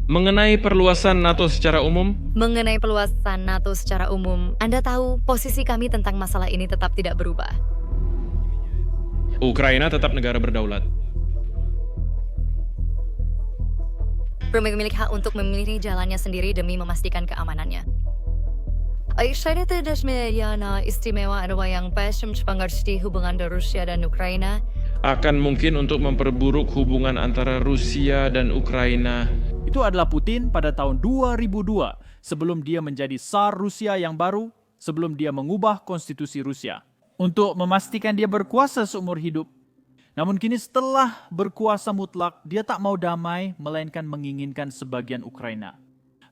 Mengenai perluasan NATO secara umum, Mengenai perluasan NATO secara umum, Anda tahu posisi kami tentang masalah ini tetap tidak berubah. Ukraina tetap negara berdaulat. Memiliki hak untuk memilih jalannya sendiri demi memastikan keamanannya. Saya tidak yana istimewa adalah yang pasum pengerti hubungan Rusia dan Ukraina. Akan mungkin untuk memperburuk hubungan antara Rusia dan Ukraina. Itu adalah Putin pada tahun 2002, sebelum dia menjadi Tsar Rusia yang baru, sebelum dia mengubah konstitusi Rusia, untuk memastikan dia berkuasa seumur hidup. Namun kini setelah berkuasa mutlak, dia tak mau damai, melainkan menginginkan sebagian Ukraina.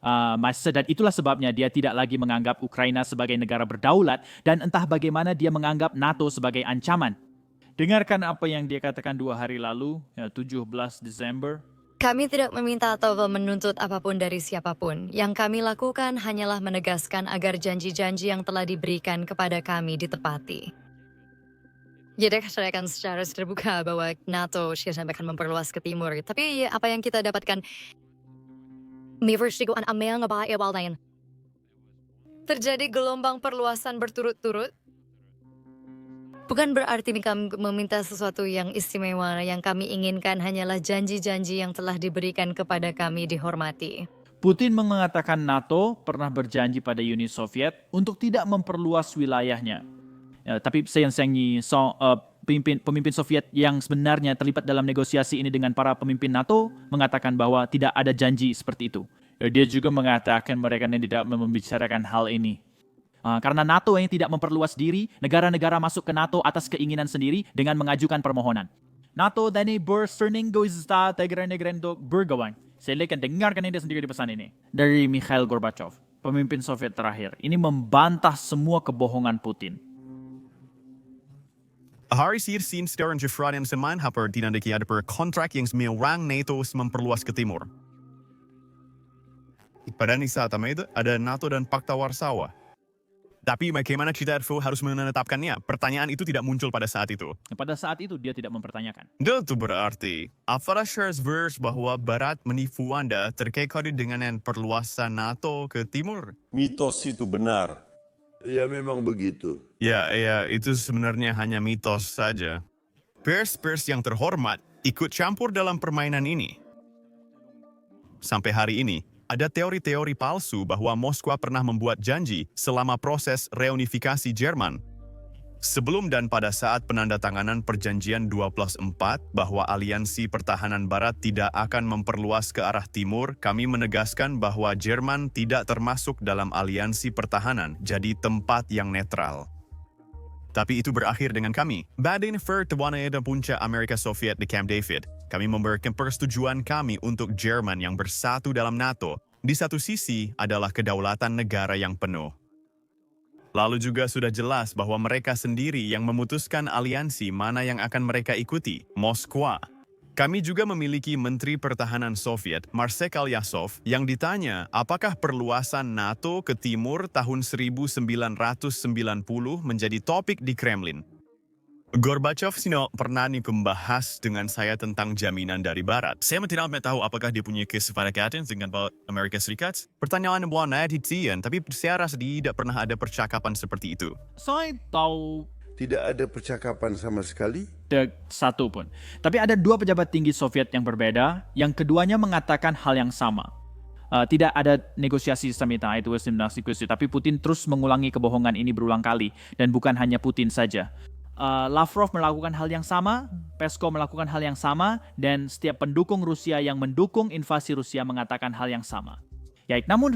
Dan itulah sebabnya dia tidak lagi menganggap Ukraina sebagai negara berdaulat, dan entah bagaimana dia menganggap NATO sebagai ancaman. Dengarkan apa yang dia katakan 2 hari lalu, 17 Desember. Kami tidak meminta atau menuntut apapun dari siapapun. Yang kami lakukan hanyalah menegaskan agar janji-janji yang telah diberikan kepada kami ditepati. Jadi saya akan secara terbuka bahwa NATO akan memperluas ke timur. Tapi apa yang kita dapatkan terjadi gelombang perluasan berturut-turut. Bukan berarti kami meminta sesuatu yang istimewa. Yang kami inginkan hanyalah janji-janji yang telah diberikan kepada kami dihormati. Putin mengatakan NATO pernah berjanji pada Uni Soviet untuk tidak memperluas wilayahnya. Tapi sayang-sayangnya pemimpin Soviet yang sebenarnya terlibat dalam negosiasi ini dengan para pemimpin NATO mengatakan bahwa tidak ada janji seperti itu. Dia juga mengatakan mereka tidak membicarakan hal ini. Karena NATO yang tidak memperluas diri, negara-negara masuk ke NATO atas keinginan sendiri dengan mengajukan permohonan. NATO dan bersening goista negara-negara untuk bergawan. Silakan dengarkan ini sendiri di pesan ini. Dari Mikhail Gorbachev, pemimpin Soviet terakhir. Ini membantah semua kebohongan Putin. Hari sin sekarang Jefradian semain hapar dinandaki ada per kontrak yang semewang NATO memperluas ke timur. Pada saat itu ada NATO dan Pakta Warsawa. Tapi bagaimana kita harus menetapkannya? Pertanyaan itu tidak muncul pada saat itu. Pada saat itu dia tidak mempertanyakan. Itu berarti, apakah vers bahwa Barat menipu Anda terkait dengan perluasan NATO ke timur? Mitos itu benar. Ya memang begitu. Ya, itu sebenarnya hanya mitos saja. Pers yang terhormat ikut campur dalam permainan ini. Sampai hari ini, ada teori-teori palsu bahwa Moskwa pernah membuat janji selama proses reunifikasi Jerman. Sebelum dan pada saat penandatanganan perjanjian 2+4 bahwa aliansi pertahanan Barat tidak akan memperluas ke arah timur, kami menegaskan bahwa Jerman tidak termasuk dalam aliansi pertahanan, jadi tempat yang netral. Tapi itu berakhir dengan kami. Badin Vertewaneda punca Amerika Soviet di Camp David. Kami memberikan persetujuan kami untuk Jerman yang bersatu dalam NATO. Di satu sisi adalah kedaulatan negara yang penuh. Lalu juga sudah jelas bahwa mereka sendiri yang memutuskan aliansi mana yang akan mereka ikuti, Moskwa. Kami juga memiliki Menteri Pertahanan Soviet, Marsek Alyasov, yang ditanya apakah perluasan NATO ke timur tahun 1990 menjadi topik di Kremlin. Gorbachev pernah membahas dengan saya tentang jaminan dari Barat. Saya tidak tahu apakah dia punya kesepakatan dengan Amerika Serikat. Pertanyaan bukan netizen, tapi saya rasa tidak pernah ada percakapan seperti itu. Saya tahu Tidak ada percakapan sama sekali. satu pun. Tapi ada 2 pejabat tinggi Soviet yang berbeda, yang keduanya mengatakan hal yang sama. Tidak ada negosiasi samita itu tapi Putin terus mengulangi kebohongan ini berulang kali, dan bukan hanya Putin saja. Lavrov melakukan hal yang sama, Peskov melakukan hal yang sama, dan setiap pendukung Rusia yang mendukung invasi Rusia mengatakan hal yang sama. Namun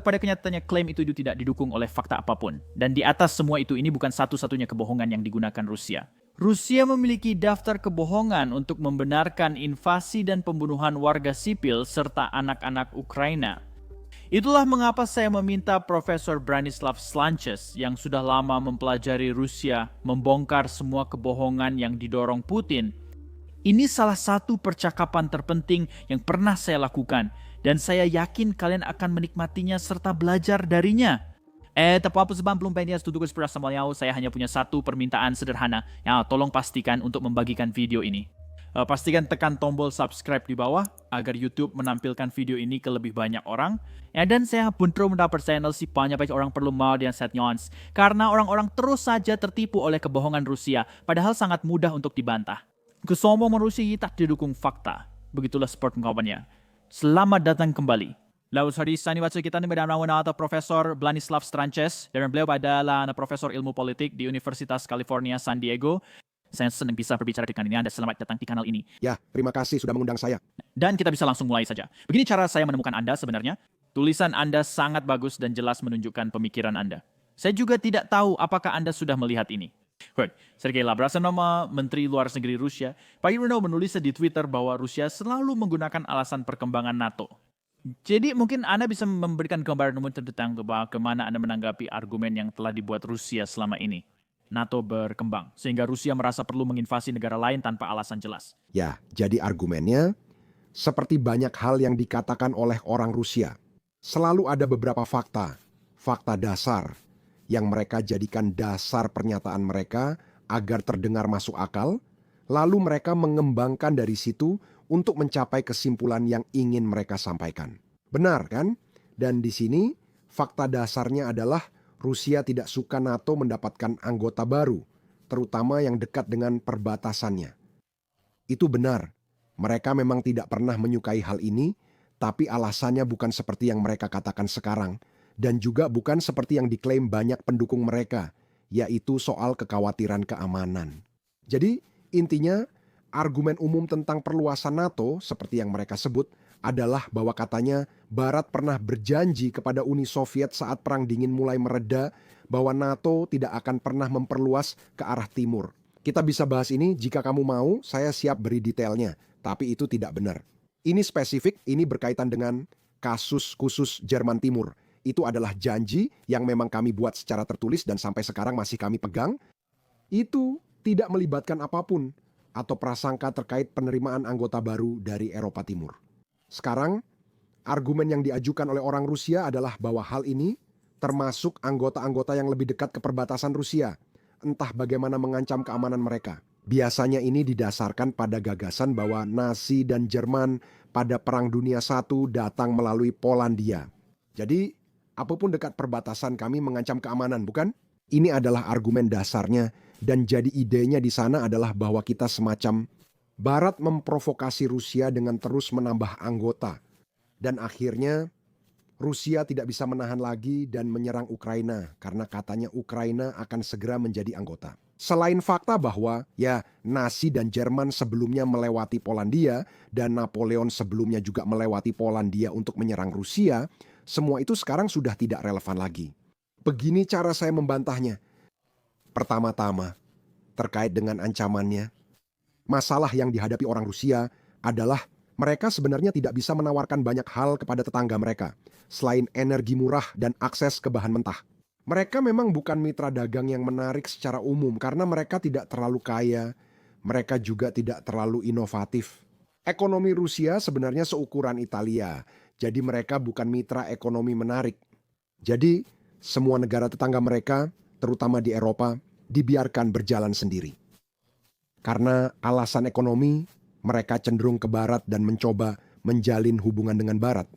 pada kenyataannya klaim itu tidak didukung oleh fakta apapun. Dan di atas semua itu, ini bukan satu-satunya kebohongan yang digunakan Rusia. Rusia memiliki daftar kebohongan untuk membenarkan invasi dan pembunuhan warga sipil serta anak-anak Ukraina. Itulah mengapa saya meminta Profesor Branislav Slanches yang sudah lama mempelajari Rusia membongkar semua kebohongan yang didorong Putin. Ini salah satu percakapan terpenting yang pernah saya lakukan, dan saya yakin kalian akan menikmatinya serta belajar darinya. Tapi sebelum belum pendias tutup saya hanya punya satu permintaan sederhana. Tolong pastikan untuk membagikan video ini. Pastikan tekan tombol subscribe di bawah agar YouTube menampilkan video ini ke lebih banyak orang. Dan saya pun terus mendapat channel si banyak orang perlu mau dan set nyons. Karena orang-orang terus saja tertipu oleh kebohongan Rusia, padahal sangat mudah untuk dibantah. Kesombongan Rusia tak didukung fakta. Begitulah sport pengkawannya. Selamat datang kembali. Lalu hari ini kita bersama atau Profesor Branislav Stranches dan beliau adalah Profesor Ilmu Politik di Universitas California San Diego. Saya senang bisa berbicara dengan Anda. Selamat datang di kanal ini. Ya, terima kasih sudah mengundang saya. Dan kita bisa langsung mulai saja. Begini cara saya menemukan Anda sebenarnya. Tulisan Anda sangat bagus dan jelas menunjukkan pemikiran Anda. Saya juga tidak tahu apakah Anda sudah melihat ini. Sergei Lavrov, nama Menteri Luar Negeri Rusia, Pak Yurno menulis di Twitter bahwa Rusia selalu menggunakan alasan perkembangan NATO. Jadi mungkin Anda bisa memberikan gambaran tentang bagaimana Anda menanggapi argumen yang telah dibuat Rusia selama ini. NATO berkembang, sehingga Rusia merasa perlu menginvasi negara lain tanpa alasan jelas. Ya, jadi argumennya, seperti banyak hal yang dikatakan oleh orang Rusia, selalu ada beberapa fakta dasar, yang mereka jadikan dasar pernyataan mereka agar terdengar masuk akal, lalu mereka mengembangkan dari situ untuk mencapai kesimpulan yang ingin mereka sampaikan. Benar kan? Dan di sini, fakta dasarnya adalah Rusia tidak suka NATO mendapatkan anggota baru, terutama yang dekat dengan perbatasannya. Itu benar, mereka memang tidak pernah menyukai hal ini, tapi alasannya bukan seperti yang mereka katakan sekarang, dan juga bukan seperti yang diklaim banyak pendukung mereka, yaitu soal kekhawatiran keamanan. Jadi, intinya, argumen umum tentang perluasan NATO, seperti yang mereka sebut, adalah bahwa katanya Barat pernah berjanji kepada Uni Soviet saat Perang Dingin mulai mereda bahwa NATO tidak akan pernah memperluas ke arah timur. Kita bisa bahas ini jika kamu mau, saya siap beri detailnya, tapi itu tidak benar. Ini spesifik, ini berkaitan dengan kasus khusus Jerman Timur. Itu adalah janji yang memang kami buat secara tertulis dan sampai sekarang masih kami pegang. Itu tidak melibatkan apapun atau prasangka terkait penerimaan anggota baru dari Eropa Timur. Sekarang, argumen yang diajukan oleh orang Rusia adalah bahwa hal ini termasuk anggota-anggota yang lebih dekat ke perbatasan Rusia, entah bagaimana mengancam keamanan mereka. Biasanya ini didasarkan pada gagasan bahwa Nazi dan Jerman pada Perang Dunia I datang melalui Polandia. Jadi, apapun dekat perbatasan kami mengancam keamanan, bukan? Ini adalah argumen dasarnya, dan jadi idenya di sana adalah bahwa kita semacam Barat memprovokasi Rusia dengan terus menambah anggota. Dan akhirnya Rusia tidak bisa menahan lagi dan menyerang Ukraina karena katanya Ukraina akan segera menjadi anggota. Selain fakta bahwa ya Nazi dan Jerman sebelumnya melewati Polandia dan Napoleon sebelumnya juga melewati Polandia untuk menyerang Rusia, semua itu sekarang sudah tidak relevan lagi. Begini cara saya membantahnya. Pertama-tama, terkait dengan ancamannya, masalah yang dihadapi orang Rusia adalah mereka sebenarnya tidak bisa menawarkan banyak hal kepada tetangga mereka, selain energi murah dan akses ke bahan mentah. Mereka memang bukan mitra dagang yang menarik secara umum karena mereka tidak terlalu kaya, mereka juga tidak terlalu inovatif. Ekonomi Rusia sebenarnya seukuran Italia, jadi mereka bukan mitra ekonomi menarik. Jadi, semua negara tetangga mereka, terutama di Eropa, dibiarkan berjalan sendiri. Karena alasan ekonomi, mereka cenderung ke Barat dan mencoba menjalin hubungan dengan Barat.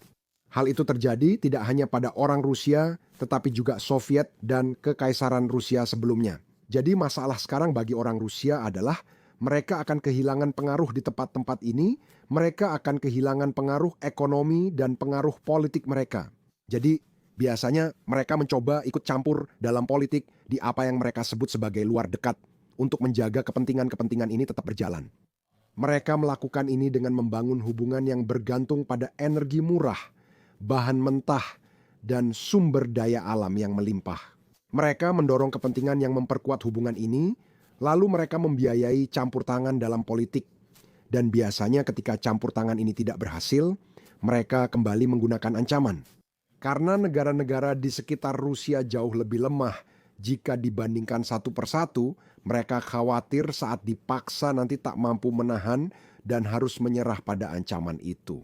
Hal itu terjadi tidak hanya pada orang Rusia, tetapi juga Soviet dan Kekaisaran Rusia sebelumnya. Jadi masalah sekarang bagi orang Rusia adalah mereka akan kehilangan pengaruh di tempat-tempat ini, mereka akan kehilangan pengaruh ekonomi dan pengaruh politik mereka. Jadi biasanya mereka mencoba ikut campur dalam politik di apa yang mereka sebut sebagai luar dekat, untuk menjaga kepentingan-kepentingan ini tetap berjalan. Mereka melakukan ini dengan membangun hubungan yang bergantung pada energi murah, bahan mentah, dan sumber daya alam yang melimpah. Mereka mendorong kepentingan yang memperkuat hubungan ini, lalu mereka membiayai campur tangan dalam politik. Dan biasanya ketika campur tangan ini tidak berhasil, mereka kembali menggunakan ancaman. Karena negara-negara di sekitar Rusia jauh lebih lemah jika dibandingkan satu persatu, mereka khawatir saat dipaksa nanti tak mampu menahan dan harus menyerah pada ancaman itu.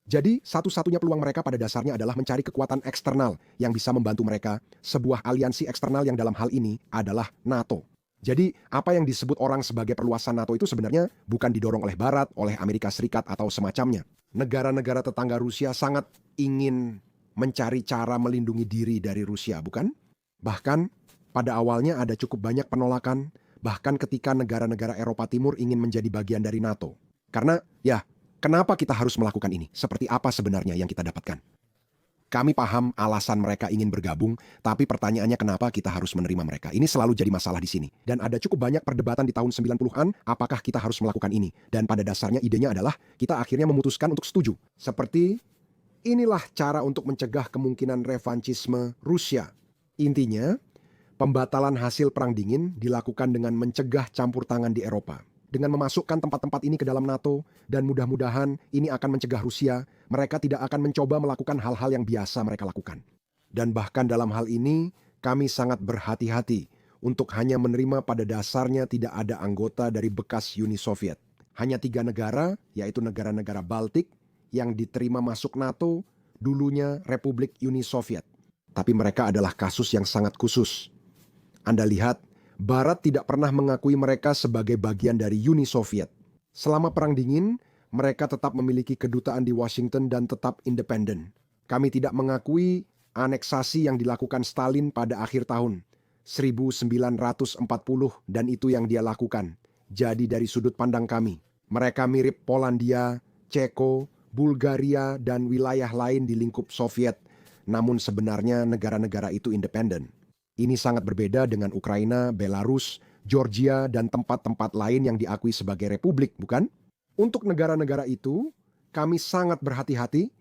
Jadi, satu-satunya peluang mereka pada dasarnya adalah mencari kekuatan eksternal yang bisa membantu mereka. Sebuah aliansi eksternal yang dalam hal ini adalah NATO. Jadi, apa yang disebut orang sebagai perluasan NATO itu sebenarnya bukan didorong oleh Barat, oleh Amerika Serikat atau semacamnya. Negara-negara tetangga Rusia sangat ingin mencari cara melindungi diri dari Rusia, bukan? Bahkan, pada awalnya ada cukup banyak penolakan, bahkan ketika negara-negara Eropa Timur ingin menjadi bagian dari NATO. Karena, ya, kenapa kita harus melakukan ini? Seperti apa sebenarnya yang kita dapatkan? Kami paham alasan mereka ingin bergabung, tapi pertanyaannya kenapa kita harus menerima mereka? Ini selalu jadi masalah di sini. Dan ada cukup banyak perdebatan di tahun 90-an, apakah kita harus melakukan ini? Dan pada dasarnya idenya adalah kita akhirnya memutuskan untuk setuju. Seperti inilah cara untuk mencegah kemungkinan revanchisme Rusia. Intinya, pembatalan hasil Perang Dingin dilakukan dengan mencegah campur tangan di Eropa. Dengan memasukkan tempat-tempat ini ke dalam NATO, dan mudah-mudahan ini akan mencegah Rusia, mereka tidak akan mencoba melakukan hal-hal yang biasa mereka lakukan. Dan bahkan dalam hal ini, kami sangat berhati-hati untuk hanya menerima pada dasarnya tidak ada anggota dari bekas Uni Soviet. Hanya 3 negara, yaitu negara-negara Baltik, yang diterima masuk NATO, dulunya Republik Uni Soviet. Tapi mereka adalah kasus yang sangat khusus. Anda lihat, Barat tidak pernah mengakui mereka sebagai bagian dari Uni Soviet. Selama Perang Dingin, mereka tetap memiliki kedutaan di Washington dan tetap independen. Kami tidak mengakui aneksasi yang dilakukan Stalin pada akhir tahun 1940 dan itu yang dia lakukan. Jadi dari sudut pandang kami, mereka mirip Polandia, Ceko, Bulgaria, dan wilayah lain di lingkup Soviet. Namun sebenarnya negara-negara itu independen. Ini sangat berbeda dengan Ukraina, Belarus, Georgia, dan tempat-tempat lain yang diakui sebagai republik, bukan? Untuk negara-negara itu, kami sangat berhati-hati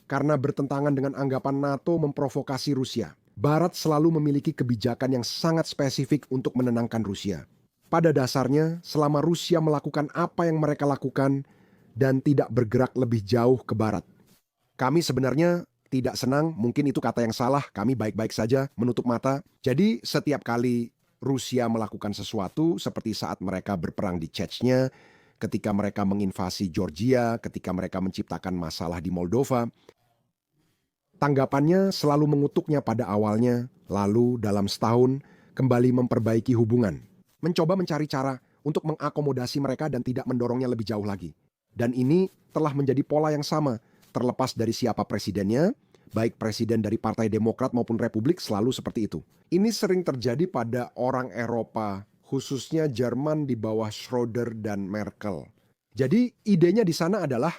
karena bertentangan dengan anggapan NATO memprovokasi Rusia. Barat selalu memiliki kebijakan yang sangat spesifik untuk menenangkan Rusia. Pada dasarnya, selama Rusia melakukan apa yang mereka lakukan dan tidak bergerak lebih jauh ke Barat, kami sebenarnya tidak senang, mungkin itu kata yang salah, kami baik-baik saja menutup mata. Jadi setiap kali Rusia melakukan sesuatu seperti saat mereka berperang di Chechnya, ketika mereka menginvasi Georgia, ketika mereka menciptakan masalah di Moldova, tanggapannya selalu mengutuknya pada awalnya, lalu dalam setahun kembali memperbaiki hubungan. Mencoba mencari cara untuk mengakomodasi mereka dan tidak mendorongnya lebih jauh lagi. Dan ini telah menjadi pola yang sama, terlepas dari siapa presidennya, baik presiden dari Partai Demokrat maupun Republik selalu seperti itu. Ini sering terjadi pada orang Eropa, khususnya Jerman di bawah Schröder dan Merkel. Jadi idenya di sana adalah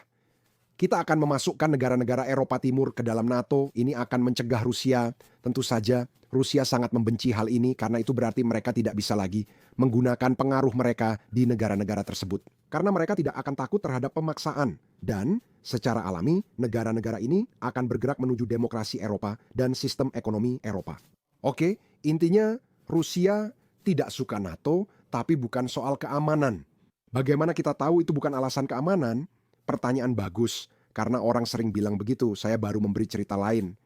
kita akan memasukkan negara-negara Eropa Timur ke dalam NATO, ini akan mencegah Rusia. Tentu saja Rusia sangat membenci hal ini karena itu berarti mereka tidak bisa lagi menggunakan pengaruh mereka di negara-negara tersebut. Karena mereka tidak akan takut terhadap pemaksaan. Dan secara alami, negara-negara ini akan bergerak menuju demokrasi Eropa dan sistem ekonomi Eropa. Oke, intinya Rusia tidak suka NATO, tapi bukan soal keamanan. Bagaimana kita tahu itu bukan alasan keamanan? Pertanyaan bagus, karena orang sering bilang begitu, saya baru memberi cerita lain.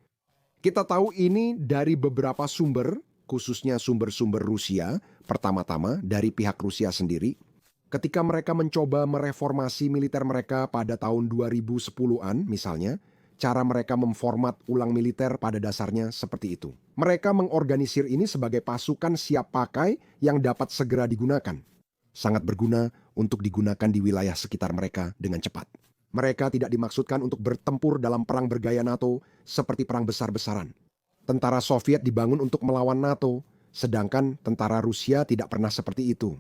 Kita tahu ini dari beberapa sumber, khususnya sumber-sumber Rusia, pertama-tama dari pihak Rusia sendiri. Ketika mereka mencoba mereformasi militer mereka pada tahun 2010-an misalnya, cara mereka memformat ulang militer pada dasarnya seperti itu. Mereka mengorganisir ini sebagai pasukan siap pakai yang dapat segera digunakan. Sangat berguna untuk digunakan di wilayah sekitar mereka dengan cepat. Mereka tidak dimaksudkan untuk bertempur dalam perang bergaya NATO seperti perang besar-besaran. Tentara Soviet dibangun untuk melawan NATO, sedangkan tentara Rusia tidak pernah seperti itu.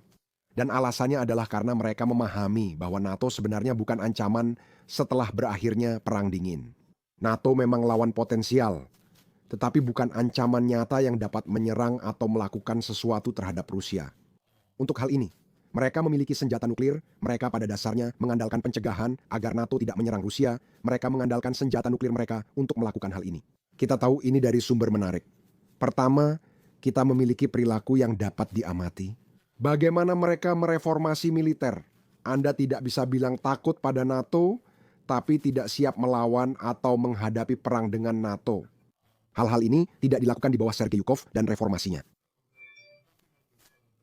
Dan alasannya adalah karena mereka memahami bahwa NATO sebenarnya bukan ancaman setelah berakhirnya Perang Dingin. NATO memang lawan potensial, tetapi bukan ancaman nyata yang dapat menyerang atau melakukan sesuatu terhadap Rusia. Untuk hal ini, mereka memiliki senjata nuklir, mereka pada dasarnya mengandalkan pencegahan agar NATO tidak menyerang Rusia, mereka mengandalkan senjata nuklir mereka untuk melakukan hal ini. Kita tahu ini dari sumber menarik. Pertama, kita memiliki perilaku yang dapat diamati. Bagaimana mereka mereformasi militer? Anda tidak bisa bilang takut pada NATO, tapi tidak siap melawan atau menghadapi perang dengan NATO. Hal-hal ini tidak dilakukan di bawah Sergei Yukov dan reformasinya.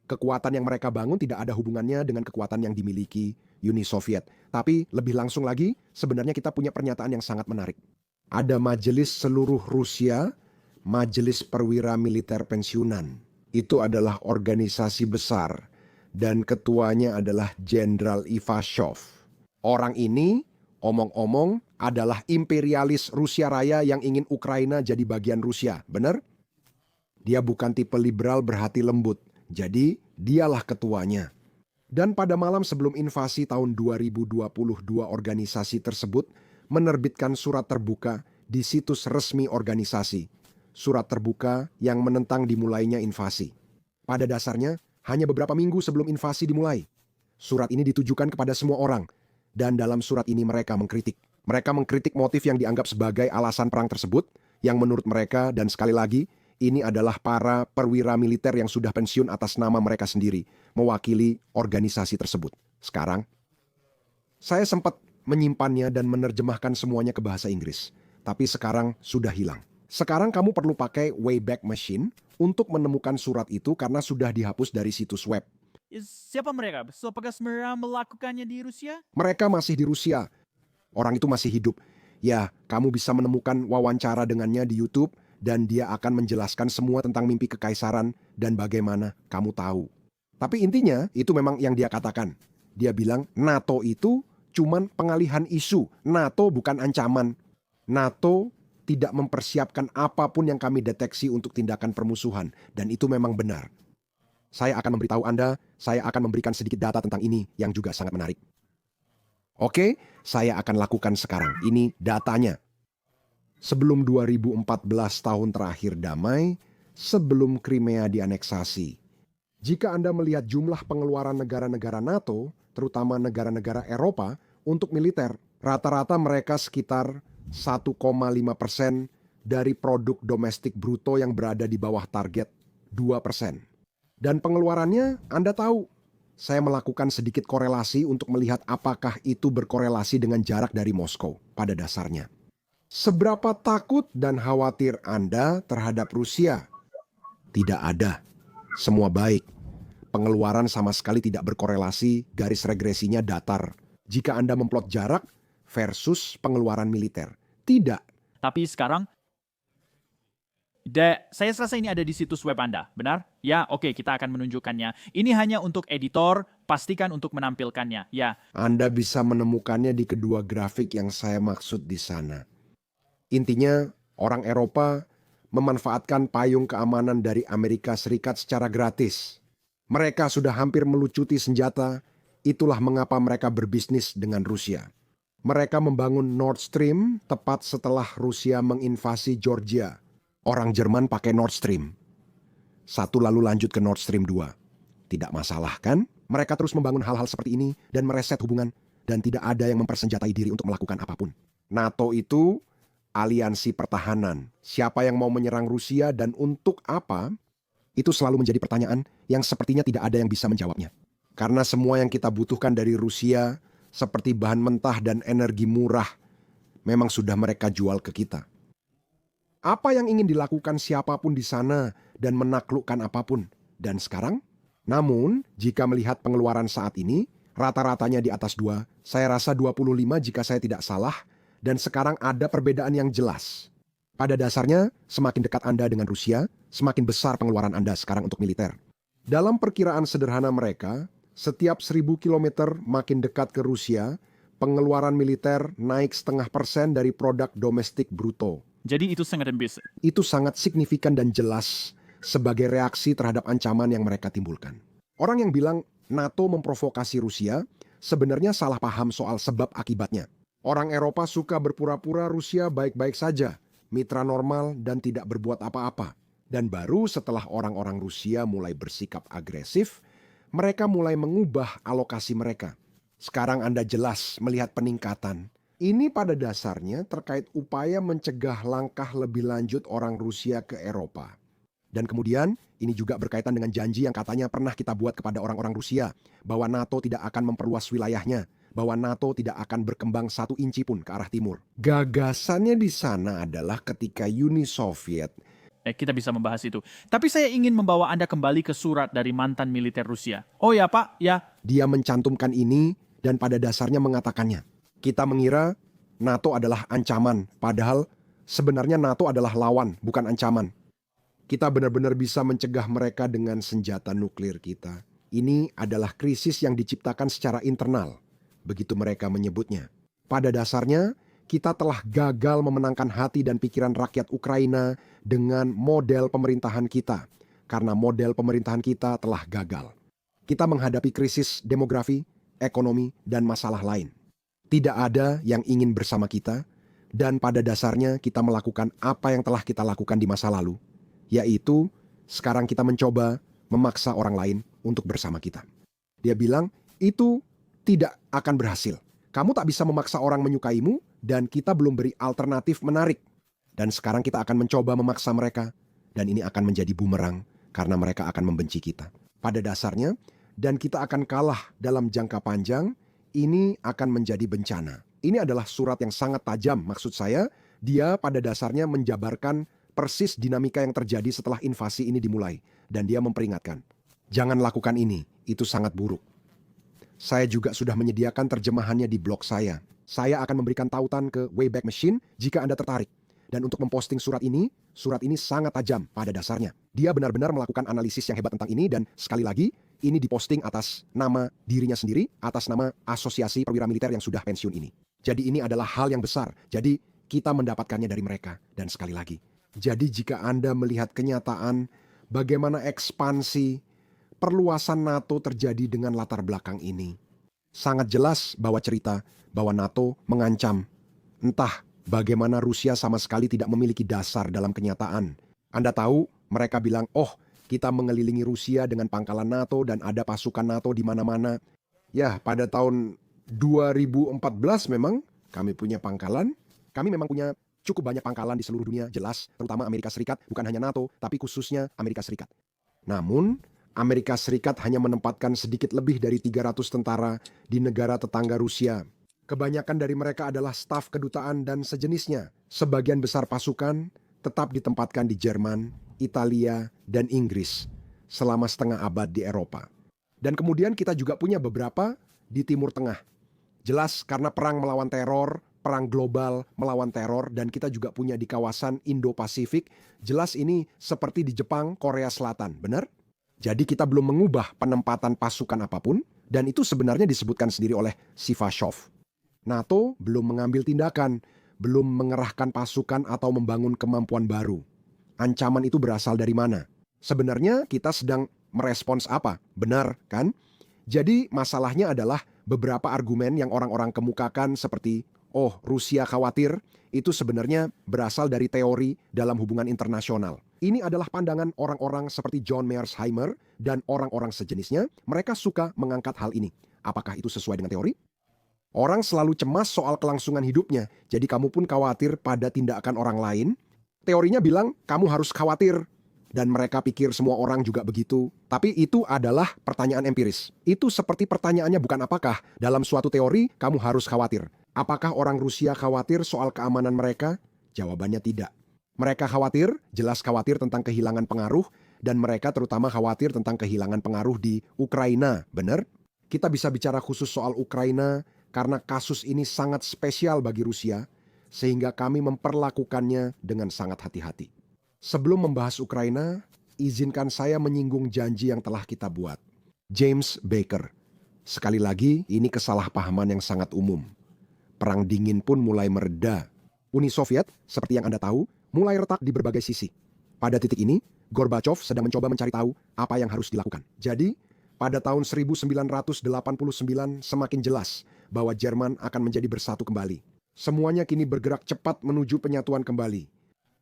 Kekuatan yang mereka bangun tidak ada hubungannya dengan kekuatan yang dimiliki Uni Soviet. Tapi lebih langsung lagi, sebenarnya kita punya pernyataan yang sangat menarik. Ada majelis seluruh Rusia, majelis perwira militer pensiunan. Itu adalah organisasi besar dan ketuanya adalah Jenderal Ivashov. Orang ini, omong-omong, adalah imperialis Rusia Raya yang ingin Ukraina jadi bagian Rusia, benar? Dia bukan tipe liberal berhati lembut, jadi dialah ketuanya. Dan pada malam sebelum invasi tahun 2022, organisasi tersebut menerbitkan surat terbuka di situs resmi organisasi. Surat terbuka yang menentang dimulainya invasi. Pada dasarnya, hanya beberapa minggu sebelum invasi dimulai. Surat ini ditujukan kepada semua orang, dan dalam surat ini mereka mengkritik. Mereka mengkritik motif yang dianggap sebagai alasan perang tersebut, yang menurut mereka, dan sekali lagi, ini adalah para perwira militer yang sudah pensiun atas nama mereka sendiri, mewakili organisasi tersebut. Sekarang, saya sempat menyimpannya dan menerjemahkan semuanya ke bahasa Inggris, tapi sekarang sudah hilang. Sekarang kamu perlu pakai Wayback Machine untuk menemukan surat itu karena sudah dihapus dari situs web. Siapa mereka? Apakah mereka melakukannya di Rusia? Mereka masih di Rusia. Orang itu masih hidup. Ya, kamu bisa menemukan wawancara dengannya di YouTube dan dia akan menjelaskan semua tentang mimpi kekaisaran dan bagaimana kamu tahu. Tapi intinya itu memang yang dia katakan. Dia bilang NATO itu cuman pengalihan isu. NATO bukan ancaman. NATO tidak mempersiapkan apapun yang kami deteksi untuk tindakan permusuhan. Dan itu memang benar. Saya akan memberitahu Anda, saya akan memberikan sedikit data tentang ini yang juga sangat menarik. Oke, saya akan lakukan sekarang. Ini datanya. Sebelum 2014 tahun terakhir damai, sebelum Crimea dianeksasi. Jika Anda melihat jumlah pengeluaran negara-negara NATO, terutama negara-negara Eropa, untuk militer, rata-rata mereka sekitar 1,5% dari produk domestik bruto yang berada di bawah target 2%. Dan pengeluarannya Anda tahu, saya melakukan sedikit korelasi untuk melihat apakah itu berkorelasi dengan jarak dari Moskow pada dasarnya. Seberapa takut dan khawatir Anda terhadap Rusia? Tidak ada. Semua baik. Pengeluaran sama sekali tidak berkorelasi, garis regresinya datar. Jika Anda memplot jarak versus pengeluaran militer. Tidak. Tapi sekarang, saya rasa ini ada di situs web Anda, benar? Ya, oke, kita akan menunjukkannya. Ini hanya untuk editor, pastikan untuk menampilkannya, ya. Anda bisa menemukannya di kedua grafik yang saya maksud di sana. Intinya, orang Eropa memanfaatkan payung keamanan dari Amerika Serikat secara gratis. Mereka sudah hampir melucuti senjata, itulah mengapa mereka berbisnis dengan Rusia. Mereka membangun Nord Stream tepat setelah Rusia menginvasi Georgia. Orang Jerman pakai Nord Stream 1 lalu lanjut ke Nord Stream 2. Tidak masalah kan? Mereka terus membangun hal-hal seperti ini dan mereset hubungan. Dan tidak ada yang mempersenjatai diri untuk melakukan apapun. NATO itu aliansi pertahanan. Siapa yang mau menyerang Rusia dan untuk apa? Itu selalu menjadi pertanyaan yang sepertinya tidak ada yang bisa menjawabnya. Karena semua yang kita butuhkan dari Rusia, seperti bahan mentah dan energi murah, memang sudah mereka jual ke kita. Apa yang ingin dilakukan siapapun di sana dan menaklukkan apapun. Dan sekarang? Namun, jika melihat pengeluaran saat ini, rata-ratanya di atas 2, saya rasa 25 jika saya tidak salah, dan sekarang ada perbedaan yang jelas. Pada dasarnya, semakin dekat Anda dengan Rusia, semakin besar pengeluaran Anda sekarang untuk militer. Dalam perkiraan sederhana mereka, setiap 1000 km makin dekat ke Rusia, pengeluaran militer naik 0,5% dari produk domestik bruto. Jadi itu sangat ambisius. Itu sangat signifikan dan jelas sebagai reaksi terhadap ancaman yang mereka timbulkan. Orang yang bilang NATO memprovokasi Rusia sebenarnya salah paham soal sebab akibatnya. Orang Eropa suka berpura-pura Rusia baik-baik saja, mitra normal dan tidak berbuat apa-apa. Dan baru setelah orang-orang Rusia mulai bersikap agresif, mereka mulai mengubah alokasi mereka. Sekarang Anda jelas melihat peningkatan. Ini pada dasarnya terkait upaya mencegah langkah lebih lanjut orang Rusia ke Eropa. Dan kemudian ini juga berkaitan dengan janji yang katanya pernah kita buat kepada orang-orang Rusia, bahwa NATO tidak akan memperluas wilayahnya, bahwa NATO tidak akan berkembang 1 inci pun ke arah timur. Gagasannya di sana adalah ketika Uni Soviet. Kita bisa membahas itu. Tapi saya ingin membawa Anda kembali ke surat dari mantan militer Rusia. Oh ya Pak, ya. Dia mencantumkan ini dan pada dasarnya mengatakannya. Kita mengira NATO adalah ancaman, padahal sebenarnya NATO adalah lawan, bukan ancaman. Kita benar-benar bisa mencegah mereka dengan senjata nuklir kita. Ini adalah krisis yang diciptakan secara internal, begitu mereka menyebutnya. Pada dasarnya, kita telah gagal memenangkan hati dan pikiran rakyat Ukraina dengan model pemerintahan kita, karena model pemerintahan kita telah gagal. Kita menghadapi krisis demografi, ekonomi, dan masalah lain. Tidak ada yang ingin bersama kita, dan pada dasarnya kita melakukan apa yang telah kita lakukan di masa lalu, yaitu sekarang kita mencoba memaksa orang lain untuk bersama kita. Dia bilang, itu tidak akan berhasil. Kamu tak bisa memaksa orang menyukaimu, dan kita belum beri alternatif menarik. Dan sekarang kita akan mencoba memaksa mereka, dan ini akan menjadi bumerang, karena mereka akan membenci kita. Pada dasarnya, dan kita akan kalah dalam jangka panjang, ini akan menjadi bencana. Ini adalah surat yang sangat tajam, maksud saya, dia pada dasarnya menjabarkan persis dinamika yang terjadi setelah invasi ini dimulai. Dan dia memperingatkan, jangan lakukan ini, itu sangat buruk. Saya juga sudah menyediakan terjemahannya di blog saya. Saya akan memberikan tautan ke Wayback Machine jika Anda tertarik. Dan untuk memposting surat ini sangat tajam pada dasarnya. Dia benar-benar melakukan analisis yang hebat tentang ini dan sekali lagi, ini diposting atas nama dirinya sendiri, atas nama Asosiasi Perwira Militer yang sudah pensiun ini. Jadi ini adalah hal yang besar. Jadi kita mendapatkannya dari mereka. Dan sekali lagi, jadi jika Anda melihat kenyataan bagaimana ekspansi perluasan NATO terjadi dengan latar belakang ini, sangat jelas bahwa cerita bahwa NATO mengancam. Entah bagaimana Rusia sama sekali tidak memiliki dasar dalam kenyataan. Anda tahu, mereka bilang, oh, kita mengelilingi Rusia dengan pangkalan NATO dan ada pasukan NATO di mana-mana. Ya, pada tahun 2014 memang kami punya pangkalan. Kami memang punya cukup banyak pangkalan di seluruh dunia, jelas, terutama Amerika Serikat, bukan hanya NATO, tapi khususnya Amerika Serikat. Namun, Amerika Serikat hanya menempatkan sedikit lebih dari 300 tentara di negara tetangga Rusia. Kebanyakan dari mereka adalah staf kedutaan dan sejenisnya. Sebagian besar pasukan tetap ditempatkan di Jerman, Italia, dan Inggris selama setengah abad di Eropa. Dan kemudian kita juga punya beberapa di Timur Tengah. Jelas karena perang melawan teror, perang global melawan teror, dan kita juga punya di kawasan Indo-Pasifik. Jelas ini seperti di Jepang, Korea Selatan, benar? Jadi kita belum mengubah penempatan pasukan apapun, dan itu sebenarnya disebutkan sendiri oleh Sivashov. NATO belum mengambil tindakan, belum mengerahkan pasukan atau membangun kemampuan baru. Ancaman itu berasal dari mana? Sebenarnya kita sedang merespons apa? Benar, kan? Jadi masalahnya adalah beberapa argumen yang orang-orang kemukakan seperti, oh, Rusia khawatir, itu sebenarnya berasal dari teori dalam hubungan internasional. Ini adalah pandangan orang-orang seperti John Mearsheimer dan orang-orang sejenisnya. Mereka suka mengangkat hal ini. Apakah itu sesuai dengan teori? Orang selalu cemas soal kelangsungan hidupnya. Jadi kamu pun khawatir pada tindakan orang lain. Teorinya bilang kamu harus khawatir. Dan mereka pikir semua orang juga begitu. Tapi itu adalah pertanyaan empiris. Itu seperti pertanyaannya bukan apakah. Dalam suatu teori kamu harus khawatir. Apakah orang Rusia khawatir soal keamanan mereka? Jawabannya tidak. Mereka khawatir, jelas khawatir tentang kehilangan pengaruh, dan mereka terutama khawatir tentang kehilangan pengaruh di Ukraina, benar? Kita bisa bicara khusus soal Ukraina karena kasus ini sangat spesial bagi Rusia, sehingga kami memperlakukannya dengan sangat hati-hati. Sebelum membahas Ukraina, izinkan saya menyinggung janji yang telah kita buat. James Baker. Sekali lagi, ini kesalahpahaman yang sangat umum. Perang dingin pun mulai mereda. Uni Soviet, seperti yang Anda tahu, mulai retak di berbagai sisi. Pada titik ini, Gorbachev sedang mencoba mencari tahu apa yang harus dilakukan. Jadi, pada tahun 1989 semakin jelas bahwa Jerman akan menjadi bersatu kembali. Semuanya kini bergerak cepat menuju penyatuan kembali.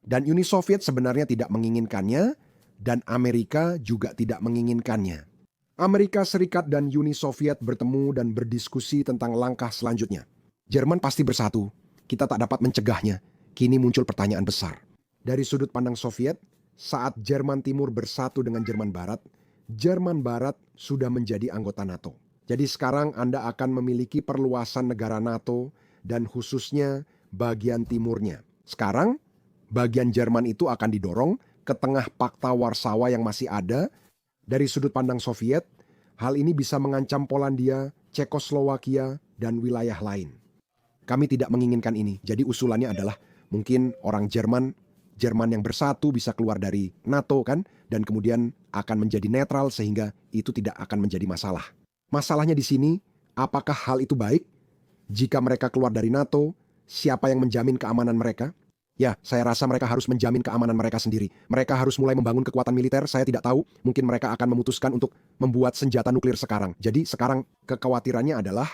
Dan Uni Soviet sebenarnya tidak menginginkannya, dan Amerika juga tidak menginginkannya. Amerika Serikat dan Uni Soviet bertemu dan berdiskusi tentang langkah selanjutnya. Jerman pasti bersatu, kita tak dapat mencegahnya. Kini muncul pertanyaan besar. Dari sudut pandang Soviet, saat Jerman Timur bersatu dengan Jerman Barat sudah menjadi anggota NATO. Jadi sekarang Anda akan memiliki perluasan negara NATO dan khususnya bagian timurnya. Sekarang, bagian Jerman itu akan didorong ke tengah Pakta Warsawa yang masih ada. Dari sudut pandang Soviet, hal ini bisa mengancam Polandia, Cekoslowakia, dan wilayah lain. Kami tidak menginginkan ini, jadi usulannya adalah mungkin orang Jerman Jerman yang bersatu bisa keluar dari NATO kan, dan kemudian akan menjadi netral sehingga itu tidak akan menjadi masalah. Masalahnya di sini, apakah hal itu baik? Jika mereka keluar dari NATO, siapa yang menjamin keamanan mereka? Ya, saya rasa mereka harus menjamin keamanan mereka sendiri. Mereka harus mulai membangun kekuatan militer, saya tidak tahu. Mungkin mereka akan memutuskan untuk membuat senjata nuklir sekarang. Jadi sekarang kekhawatirannya adalah,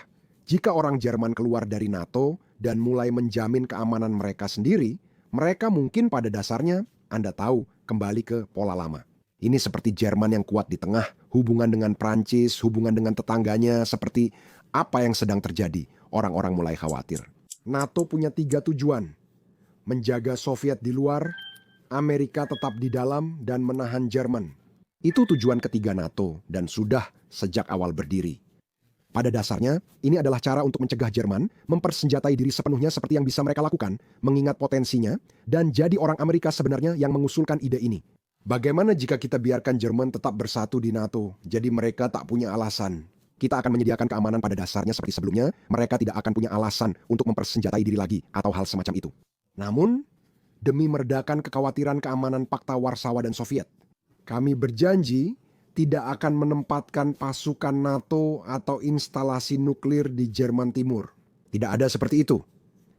jika orang Jerman keluar dari NATO dan mulai menjamin keamanan mereka sendiri, mereka mungkin pada dasarnya, Anda tahu, kembali ke pola lama. Ini seperti Jerman yang kuat di tengah, hubungan dengan Prancis, hubungan dengan tetangganya, seperti apa yang sedang terjadi. Orang-orang mulai khawatir. NATO punya 3 tujuan. Menjaga Soviet di luar, Amerika tetap di dalam, dan menahan Jerman. Itu tujuan ketiga NATO dan sudah sejak awal berdiri. Pada dasarnya, ini adalah cara untuk mencegah Jerman mempersenjatai diri sepenuhnya seperti yang bisa mereka lakukan, mengingat potensinya, dan jadi orang Amerika sebenarnya yang mengusulkan ide ini. Bagaimana jika kita biarkan Jerman tetap bersatu di NATO, jadi mereka tak punya alasan? Kita akan menyediakan keamanan pada dasarnya seperti sebelumnya, mereka tidak akan punya alasan untuk mempersenjatai diri lagi, atau hal semacam itu. Namun, demi meredakan kekhawatiran keamanan Pakta Warsawa dan Soviet, kami berjanji tidak akan menempatkan pasukan NATO atau instalasi nuklir di Jerman Timur. Tidak ada seperti itu.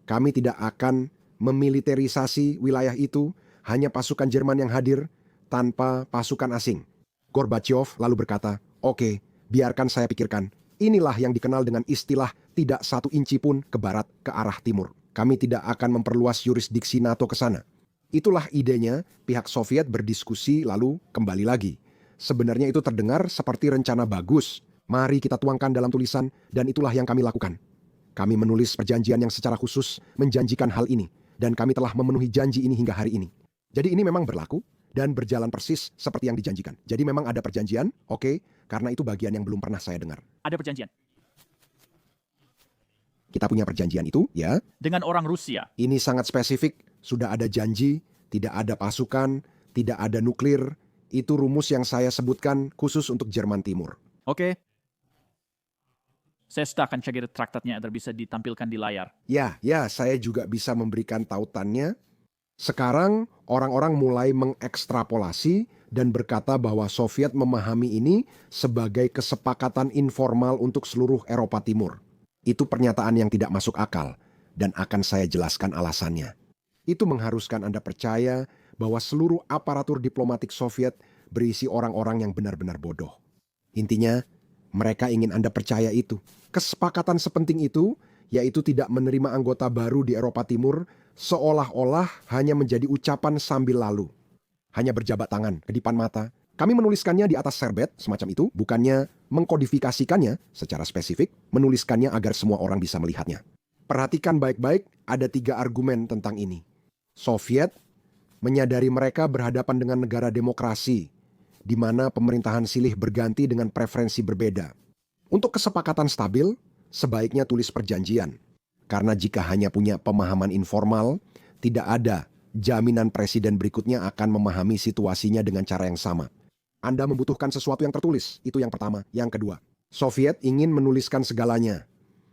Kami tidak akan memiliterisasi wilayah itu, hanya pasukan Jerman yang hadir tanpa pasukan asing. Gorbachev lalu berkata, "Oke, biarkan saya pikirkan. Inilah yang dikenal dengan istilah tidak 1 inci pun ke barat ke arah timur. Kami tidak akan memperluas yurisdiksi NATO ke sana." Itulah idenya, pihak Soviet berdiskusi lalu kembali lagi. Sebenarnya itu terdengar seperti rencana bagus. Mari kita tuangkan dalam tulisan, dan itulah yang kami lakukan. Kami menulis perjanjian yang secara khusus menjanjikan hal ini, dan kami telah memenuhi janji ini hingga hari ini. Jadi ini memang berlaku, dan berjalan persis seperti yang dijanjikan. Jadi memang ada perjanjian, oke, karena itu bagian yang belum pernah saya dengar. Ada perjanjian Kita punya perjanjian itu, ya. dengan orang Rusia. Ini sangat spesifik, sudah ada janji, tidak ada pasukan, tidak ada nuklir. Itu rumus yang saya sebutkan khusus untuk Jerman Timur. Oke. Saya akan cari traktatnya agar bisa ditampilkan di layar. Ya, saya juga bisa memberikan tautannya. Sekarang orang-orang mulai mengekstrapolasi dan berkata bahwa Soviet memahami ini sebagai kesepakatan informal untuk seluruh Eropa Timur. Itu pernyataan yang tidak masuk akal, dan akan saya jelaskan alasannya. Itu mengharuskan Anda percaya bahwa seluruh aparatur diplomatik Soviet berisi orang-orang yang benar-benar bodoh. Intinya, mereka ingin Anda percaya itu. Kesepakatan sepenting itu, yaitu tidak menerima anggota baru di Eropa Timur, seolah-olah hanya menjadi ucapan sambil lalu. Hanya berjabat tangan, kedipan mata. Kami menuliskannya di atas serbet, semacam itu, bukannya mengkodifikasikannya secara spesifik, menuliskannya agar semua orang bisa melihatnya. Perhatikan baik-baik, ada 3 argumen tentang ini. Soviet menyadari mereka berhadapan dengan negara demokrasi, di mana pemerintahan silih berganti dengan preferensi berbeda. Untuk kesepakatan stabil, sebaiknya tulis perjanjian. Karena jika hanya punya pemahaman informal, tidak ada jaminan presiden berikutnya akan memahami situasinya dengan cara yang sama. Anda membutuhkan sesuatu yang tertulis, itu yang pertama. Yang kedua, Soviet ingin menuliskan segalanya,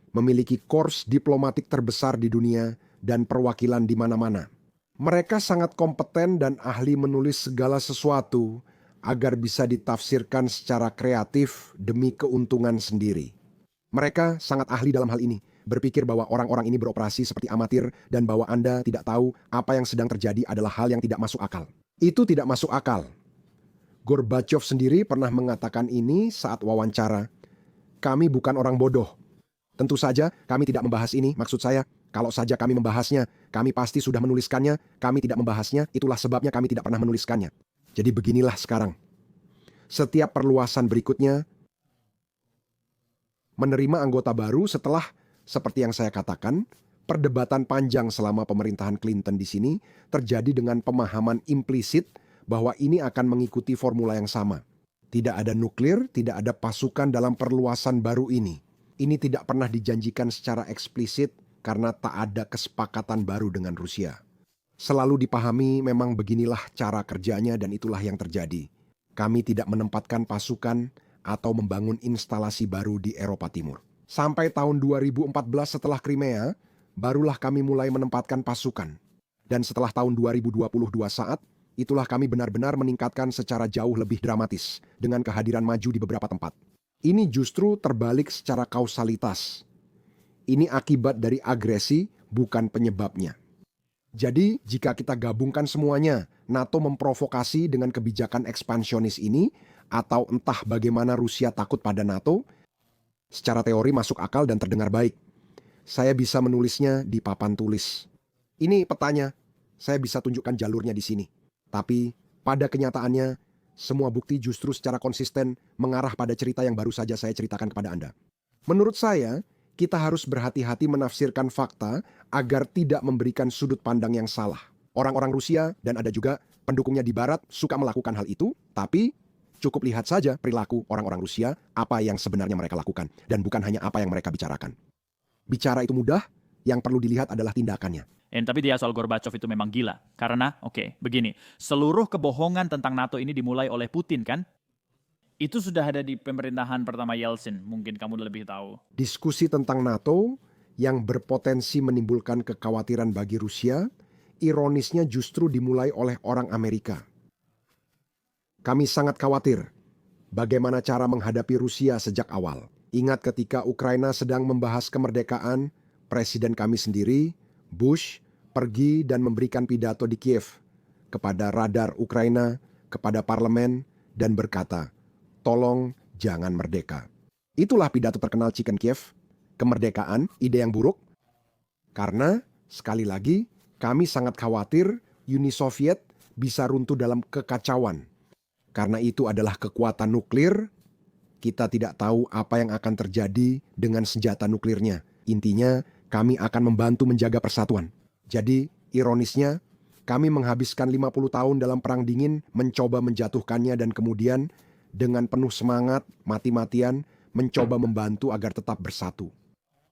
memiliki kors diplomatik terbesar di dunia dan perwakilan di mana-mana. Mereka sangat kompeten dan ahli menulis segala sesuatu agar bisa ditafsirkan secara kreatif demi keuntungan sendiri. Mereka sangat ahli dalam hal ini, berpikir bahwa orang-orang ini beroperasi seperti amatir dan bahwa Anda tidak tahu apa yang sedang terjadi adalah hal yang tidak masuk akal. Itu tidak masuk akal. Gorbachev sendiri pernah mengatakan ini saat wawancara. Kami bukan orang bodoh. Tentu saja kami tidak membahas ini, maksud saya, kalau saja kami membahasnya, kami pasti sudah menuliskannya, kami tidak membahasnya, itulah sebabnya kami tidak pernah menuliskannya. Jadi beginilah sekarang. Setiap perluasan berikutnya, menerima anggota baru setelah, seperti yang saya katakan, perdebatan panjang selama pemerintahan Clinton di sini terjadi dengan pemahaman implisit bahwa ini akan mengikuti formula yang sama. Tidak ada nuklir, tidak ada pasukan dalam perluasan baru ini. Ini tidak pernah dijanjikan secara eksplisit karena tak ada kesepakatan baru dengan Rusia. Selalu dipahami memang beginilah cara kerjanya dan itulah yang terjadi. Kami tidak menempatkan pasukan atau membangun instalasi baru di Eropa Timur. Sampai tahun 2014 setelah Crimea, barulah kami mulai menempatkan pasukan. Dan setelah tahun 2022 saat, itulah kami benar-benar meningkatkan secara jauh lebih dramatis dengan kehadiran maju di beberapa tempat. Ini justru terbalik secara kausalitas. Ini akibat dari agresi, bukan penyebabnya. Jadi, jika kita gabungkan semuanya, NATO memprovokasi dengan kebijakan ekspansionis ini, atau entah bagaimana Rusia takut pada NATO, secara teori masuk akal dan terdengar baik. Saya bisa menulisnya di papan tulis. Ini petanya, saya bisa tunjukkan jalurnya di sini. Tapi, pada kenyataannya, semua bukti justru secara konsisten mengarah pada cerita yang baru saja saya ceritakan kepada Anda. Menurut saya, kita harus berhati-hati menafsirkan fakta agar tidak memberikan sudut pandang yang salah. Orang-orang Rusia dan ada juga pendukungnya di Barat suka melakukan hal itu, tapi cukup lihat saja perilaku orang-orang Rusia, apa yang sebenarnya mereka lakukan, dan bukan hanya apa yang mereka bicarakan. Bicara itu mudah, yang perlu dilihat adalah tindakannya. Tapi dia soal Gorbachev itu memang gila. Karena, begini. Seluruh kebohongan tentang NATO ini dimulai oleh Putin, kan? Itu sudah ada di pemerintahan pertama Yeltsin. Mungkin kamu lebih tahu. Diskusi tentang NATO yang berpotensi menimbulkan kekhawatiran bagi Rusia, ironisnya justru dimulai oleh orang Amerika. Kami sangat khawatir bagaimana cara menghadapi Rusia sejak awal. Ingat ketika Ukraina sedang membahas kemerdekaan, Presiden kami sendiri, Bush, pergi dan memberikan pidato di Kiev kepada radar Ukraina, kepada parlemen, dan berkata, "Tolong jangan merdeka." Itulah pidato terkenal Chicken Kiev, kemerdekaan, ide yang buruk. Karena, sekali lagi, kami sangat khawatir Uni Soviet bisa runtuh dalam kekacauan. Karena itu adalah kekuatan nuklir, kita tidak tahu apa yang akan terjadi dengan senjata nuklirnya. Intinya, kami akan membantu menjaga persatuan. Jadi, ironisnya, kami menghabiskan 50 tahun dalam Perang Dingin mencoba menjatuhkannya dan kemudian dengan penuh semangat, mati-matian, mencoba membantu agar tetap bersatu.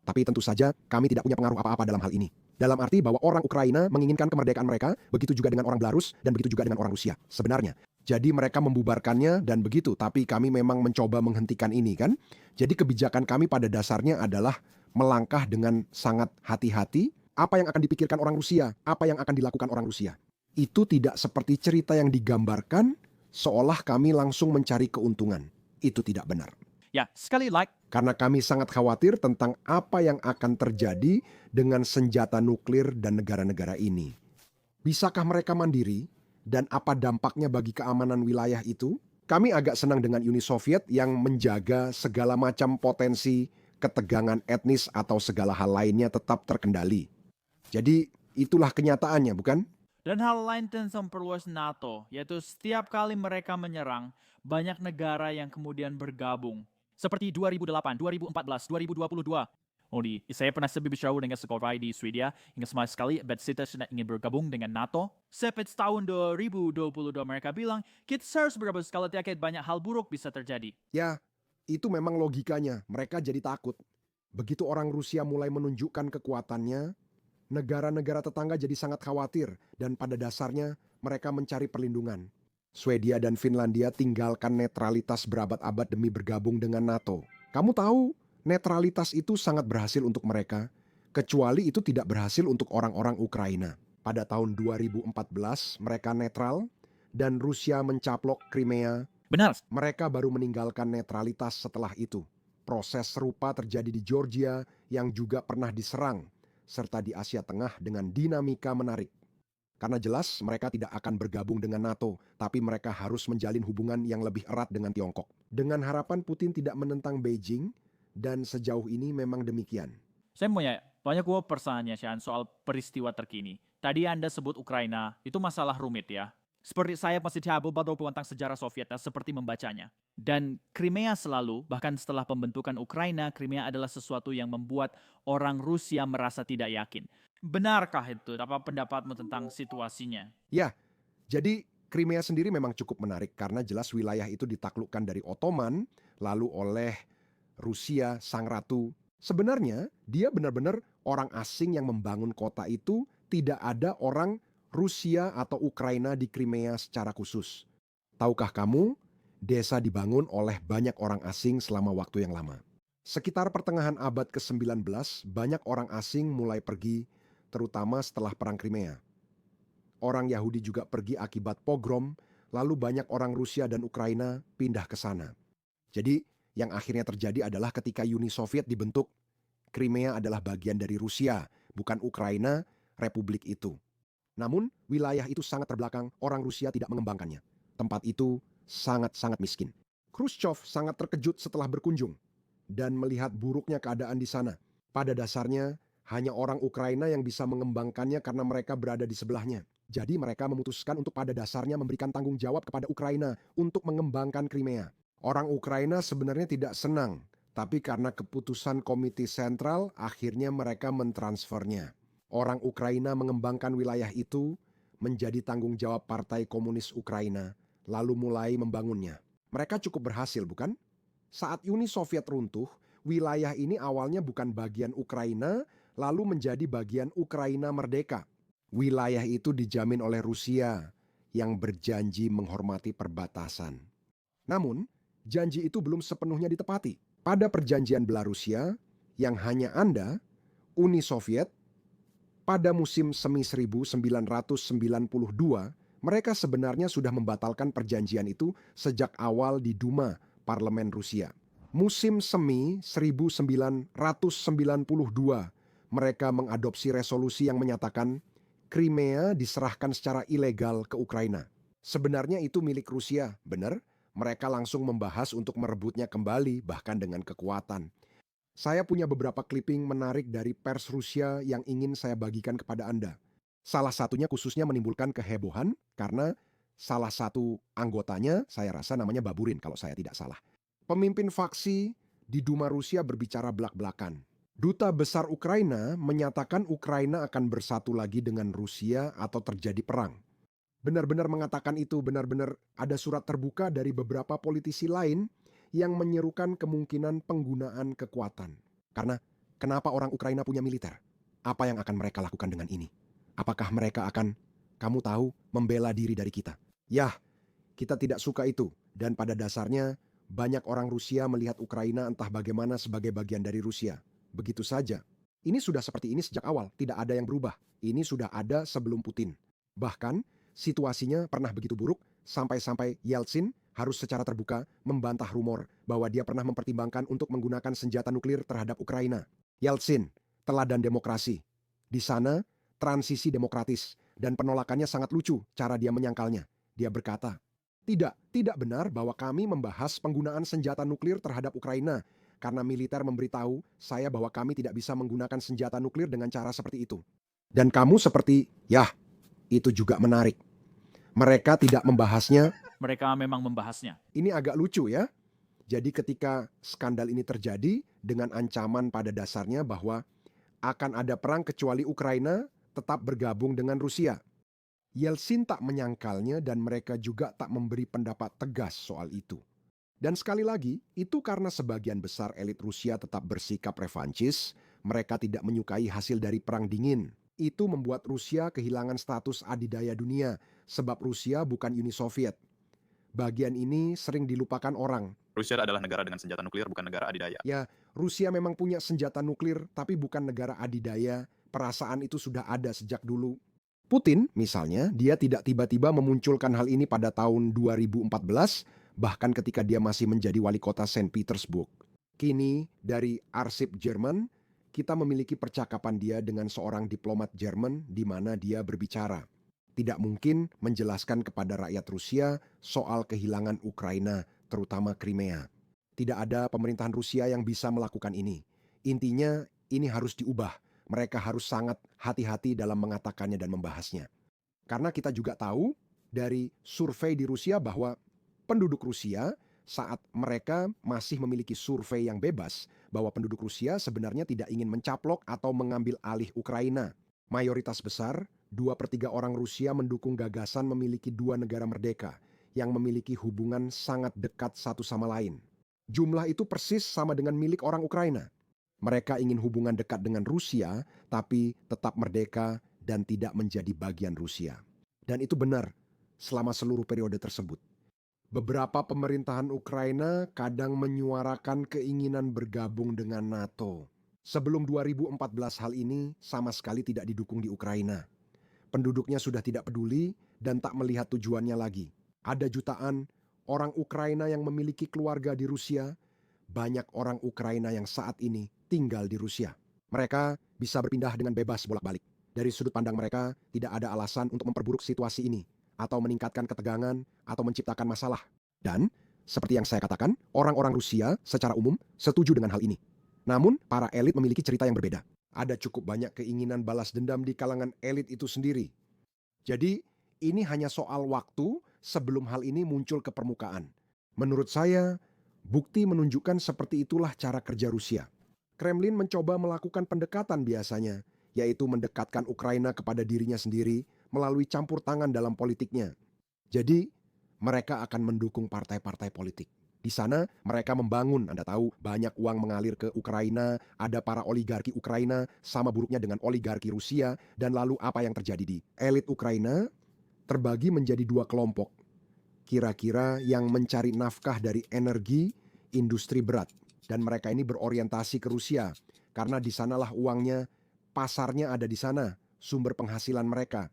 Tapi tentu saja kami tidak punya pengaruh apa-apa dalam hal ini. Dalam arti bahwa orang Ukraina menginginkan kemerdekaan mereka, begitu juga dengan orang Belarus dan begitu juga dengan orang Rusia. Sebenarnya. Jadi mereka membubarkannya dan begitu, tapi kami memang mencoba menghentikan ini kan. Jadi kebijakan kami pada dasarnya adalah melangkah dengan sangat hati-hati. Apa yang akan dipikirkan orang Rusia, apa yang akan dilakukan orang Rusia. Itu tidak seperti cerita yang digambarkan, seolah kami langsung mencari keuntungan. Itu tidak benar. Ya, sekali like. Karena kami sangat khawatir tentang apa yang akan terjadi dengan senjata nuklir dan negara-negara ini. Bisakah mereka mandiri? Dan apa dampaknya bagi keamanan wilayah itu? Kami agak senang dengan Uni Soviet yang menjaga segala macam potensi ketegangan etnis atau segala hal lainnya tetap terkendali. Jadi itulah kenyataannya, bukan? Dan hal lain tentang perluas NATO, yaitu setiap kali mereka menyerang, banyak negara yang kemudian bergabung. Seperti 2008, 2014, 2022. Saya pernah berbicara dengan sekolah di Swedia, hingga sama sekali kita sudah ingin bergabung dengan NATO. Sampai tahun 2022 mereka bilang, kita harus bergabung sekali tiada banyak hal buruk bisa terjadi. Ya, itu memang logikanya. Mereka jadi takut. Begitu orang Rusia mulai menunjukkan kekuatannya, negara-negara tetangga jadi sangat khawatir dan pada dasarnya mereka mencari perlindungan. Swedia dan Finlandia tinggalkan netralitas berabad-abad demi bergabung dengan NATO. Kamu tahu, netralitas itu sangat berhasil untuk mereka, kecuali itu tidak berhasil untuk orang-orang Ukraina. Pada tahun 2014 mereka netral dan Rusia mencaplok Crimea. Benar. Mereka baru meninggalkan netralitas setelah itu. Proses serupa terjadi di Georgia yang juga pernah diserang, serta di Asia Tengah dengan dinamika menarik. Karena jelas mereka tidak akan bergabung dengan NATO, tapi mereka harus menjalin hubungan yang lebih erat dengan Tiongkok. Dengan harapan Putin tidak menentang Beijing, dan sejauh ini memang demikian. Saya punya banyak pertanyaan soal peristiwa terkini. Tadi Anda sebut Ukraina, itu masalah rumit ya. Seperti saya masih tahu tentang sejarah Soviet seperti membacanya. Dan Crimea selalu, bahkan setelah pembentukan Ukraina, Crimea adalah sesuatu yang membuat orang Rusia merasa tidak yakin. Benarkah itu? Apa pendapatmu tentang situasinya? Ya, jadi Crimea sendiri memang cukup menarik karena jelas wilayah itu ditaklukkan dari Ottoman, lalu oleh Rusia, Sang Ratu. Sebenarnya dia benar-benar orang asing yang membangun kota itu, tidak ada orang Rusia atau Ukraina di Crimea secara khusus. Tahukah kamu, desa dibangun oleh banyak orang asing selama waktu yang lama. Sekitar pertengahan abad ke-19, banyak orang asing mulai pergi, terutama setelah Perang Crimea. Orang Yahudi juga pergi akibat pogrom, lalu banyak orang Rusia dan Ukraina pindah ke sana. Jadi, yang akhirnya terjadi adalah ketika Uni Soviet dibentuk, Crimea adalah bagian dari Rusia, bukan Ukraina, republik itu. Namun, wilayah itu sangat terbelakang, orang Rusia tidak mengembangkannya. Tempat itu sangat-sangat miskin. Khrushchev sangat terkejut setelah berkunjung dan melihat buruknya keadaan di sana. Pada dasarnya, hanya orang Ukraina yang bisa mengembangkannya karena mereka berada di sebelahnya. Jadi mereka memutuskan untuk pada dasarnya memberikan tanggung jawab kepada Ukraina untuk mengembangkan Crimea. Orang Ukraina sebenarnya tidak senang, tapi karena keputusan Komite Sentral, akhirnya mereka mentransfernya. Orang Ukraina mengembangkan wilayah itu menjadi tanggung jawab Partai Komunis Ukraina, lalu mulai membangunnya. Mereka cukup berhasil, bukan? Saat Uni Soviet runtuh, wilayah ini awalnya bukan bagian Ukraina, lalu menjadi bagian Ukraina merdeka. Wilayah itu dijamin oleh Rusia yang berjanji menghormati perbatasan. Namun, janji itu belum sepenuhnya ditepati. Pada perjanjian Belarusia, yang hanya Anda, Uni Soviet, pada musim semi 1992, mereka sebenarnya sudah membatalkan perjanjian itu sejak awal di Duma, Parlemen Rusia. Musim semi 1992, mereka mengadopsi resolusi yang menyatakan Crimea diserahkan secara ilegal ke Ukraina. Sebenarnya itu milik Rusia, benar? Mereka langsung membahas untuk merebutnya kembali, bahkan dengan kekuatan. Saya punya beberapa clipping menarik dari pers Rusia yang ingin saya bagikan kepada Anda. Salah satunya khususnya menimbulkan kehebohan karena salah satu anggotanya, saya rasa namanya Baburin kalau saya tidak salah. Pemimpin faksi di Duma Rusia berbicara belak-belakan. Duta Besar Ukraina menyatakan Ukraina akan bersatu lagi dengan Rusia atau terjadi perang. Benar-benar mengatakan itu, benar-benar ada surat terbuka dari beberapa politisi lain yang menyerukan kemungkinan penggunaan kekuatan. Karena kenapa orang Ukraina punya militer? Apa yang akan mereka lakukan dengan ini? Apakah mereka akan, kamu tahu, membela diri dari kita? Yah, kita tidak suka itu. Dan pada dasarnya, banyak orang Rusia melihat Ukraina entah bagaimana sebagai bagian dari Rusia. Begitu saja. Ini sudah seperti ini sejak awal, tidak ada yang berubah. Ini sudah ada sebelum Putin. Bahkan, situasinya pernah begitu buruk sampai-sampai Yeltsin harus secara terbuka membantah rumor bahwa dia pernah mempertimbangkan untuk menggunakan senjata nuklir terhadap Ukraina. Yeltsin, teladan demokrasi. Di sana, transisi demokratis dan penolakannya sangat lucu cara dia menyangkalnya. Dia berkata, tidak benar bahwa kami membahas penggunaan senjata nuklir terhadap Ukraina karena militer memberitahu saya bahwa kami tidak bisa menggunakan senjata nuklir dengan cara seperti itu. Dan kamu seperti, yah, itu juga menarik. Mereka tidak membahasnya. Mereka memang membahasnya. Ini agak lucu ya. Jadi ketika skandal ini terjadi dengan ancaman pada dasarnya bahwa akan ada perang kecuali Ukraina tetap bergabung dengan Rusia. Yeltsin tak menyangkalnya dan mereka juga tak memberi pendapat tegas soal itu. Dan sekali lagi, itu karena sebagian besar elit Rusia tetap bersikap revanchis, mereka tidak menyukai hasil dari perang dingin. Itu membuat Rusia kehilangan status adidaya dunia, sebab Rusia bukan Uni Soviet. Bagian ini sering dilupakan orang. Rusia adalah negara dengan senjata nuklir, bukan negara adidaya. Ya, Rusia memang punya senjata nuklir, tapi bukan negara adidaya. Perasaan itu sudah ada sejak dulu. Putin, misalnya, dia tidak tiba-tiba memunculkan hal ini pada tahun 2014, bahkan ketika dia masih menjadi wali kota Saint Petersburg. Kini, dari arsip Jerman, kita memiliki percakapan dia dengan seorang diplomat Jerman di mana dia berbicara. Tidak mungkin menjelaskan kepada rakyat Rusia soal kehilangan Ukraina, terutama Crimea. Tidak ada pemerintahan Rusia yang bisa melakukan ini. Intinya, ini harus diubah. Mereka harus sangat hati-hati dalam mengatakannya dan membahasnya. Karena kita juga tahu dari survei di Rusia bahwa penduduk Rusia saat mereka masih memiliki survei yang bebas bahwa penduduk Rusia sebenarnya tidak ingin mencaplok atau mengambil alih Ukraina. Mayoritas besar, 2/3 orang Rusia mendukung gagasan memiliki dua negara merdeka yang memiliki hubungan sangat dekat satu sama lain. Jumlah itu persis sama dengan milik orang Ukraina. Mereka ingin hubungan dekat dengan Rusia, tapi tetap merdeka dan tidak menjadi bagian Rusia. Dan itu benar selama seluruh periode tersebut. Beberapa pemerintahan Ukraina kadang menyuarakan keinginan bergabung dengan NATO. Sebelum 2014 hal ini sama sekali tidak didukung di Ukraina. Penduduknya sudah tidak peduli dan tak melihat tujuannya lagi. Ada jutaan orang Ukraina yang memiliki keluarga di Rusia. Banyak orang Ukraina yang saat ini tinggal di Rusia. Mereka bisa berpindah dengan bebas bolak-balik. Dari sudut pandang mereka, tidak ada alasan untuk memperburuk situasi ini, atau meningkatkan ketegangan, atau menciptakan masalah. Dan, seperti yang saya katakan, orang-orang Rusia secara umum setuju dengan hal ini. Namun, para elit memiliki cerita yang berbeda. Ada cukup banyak keinginan balas dendam di kalangan elit itu sendiri. Jadi, ini hanya soal waktu sebelum hal ini muncul ke permukaan. Menurut saya, bukti menunjukkan seperti itulah cara kerja Rusia. Kremlin mencoba melakukan pendekatan biasanya, yaitu mendekatkan Ukraina kepada dirinya sendiri melalui campur tangan dalam politiknya. Jadi, mereka akan mendukung partai-partai politik. Di sana, mereka membangun, Anda tahu, banyak uang mengalir ke Ukraina, ada para oligarki Ukraina, sama buruknya dengan oligarki Rusia, dan lalu apa yang terjadi di elit Ukraina terbagi menjadi dua kelompok. Kira-kira yang mencari nafkah dari energi, industri berat. Dan mereka ini berorientasi ke Rusia, karena di sanalah uangnya, pasarnya ada di sana, sumber penghasilan mereka.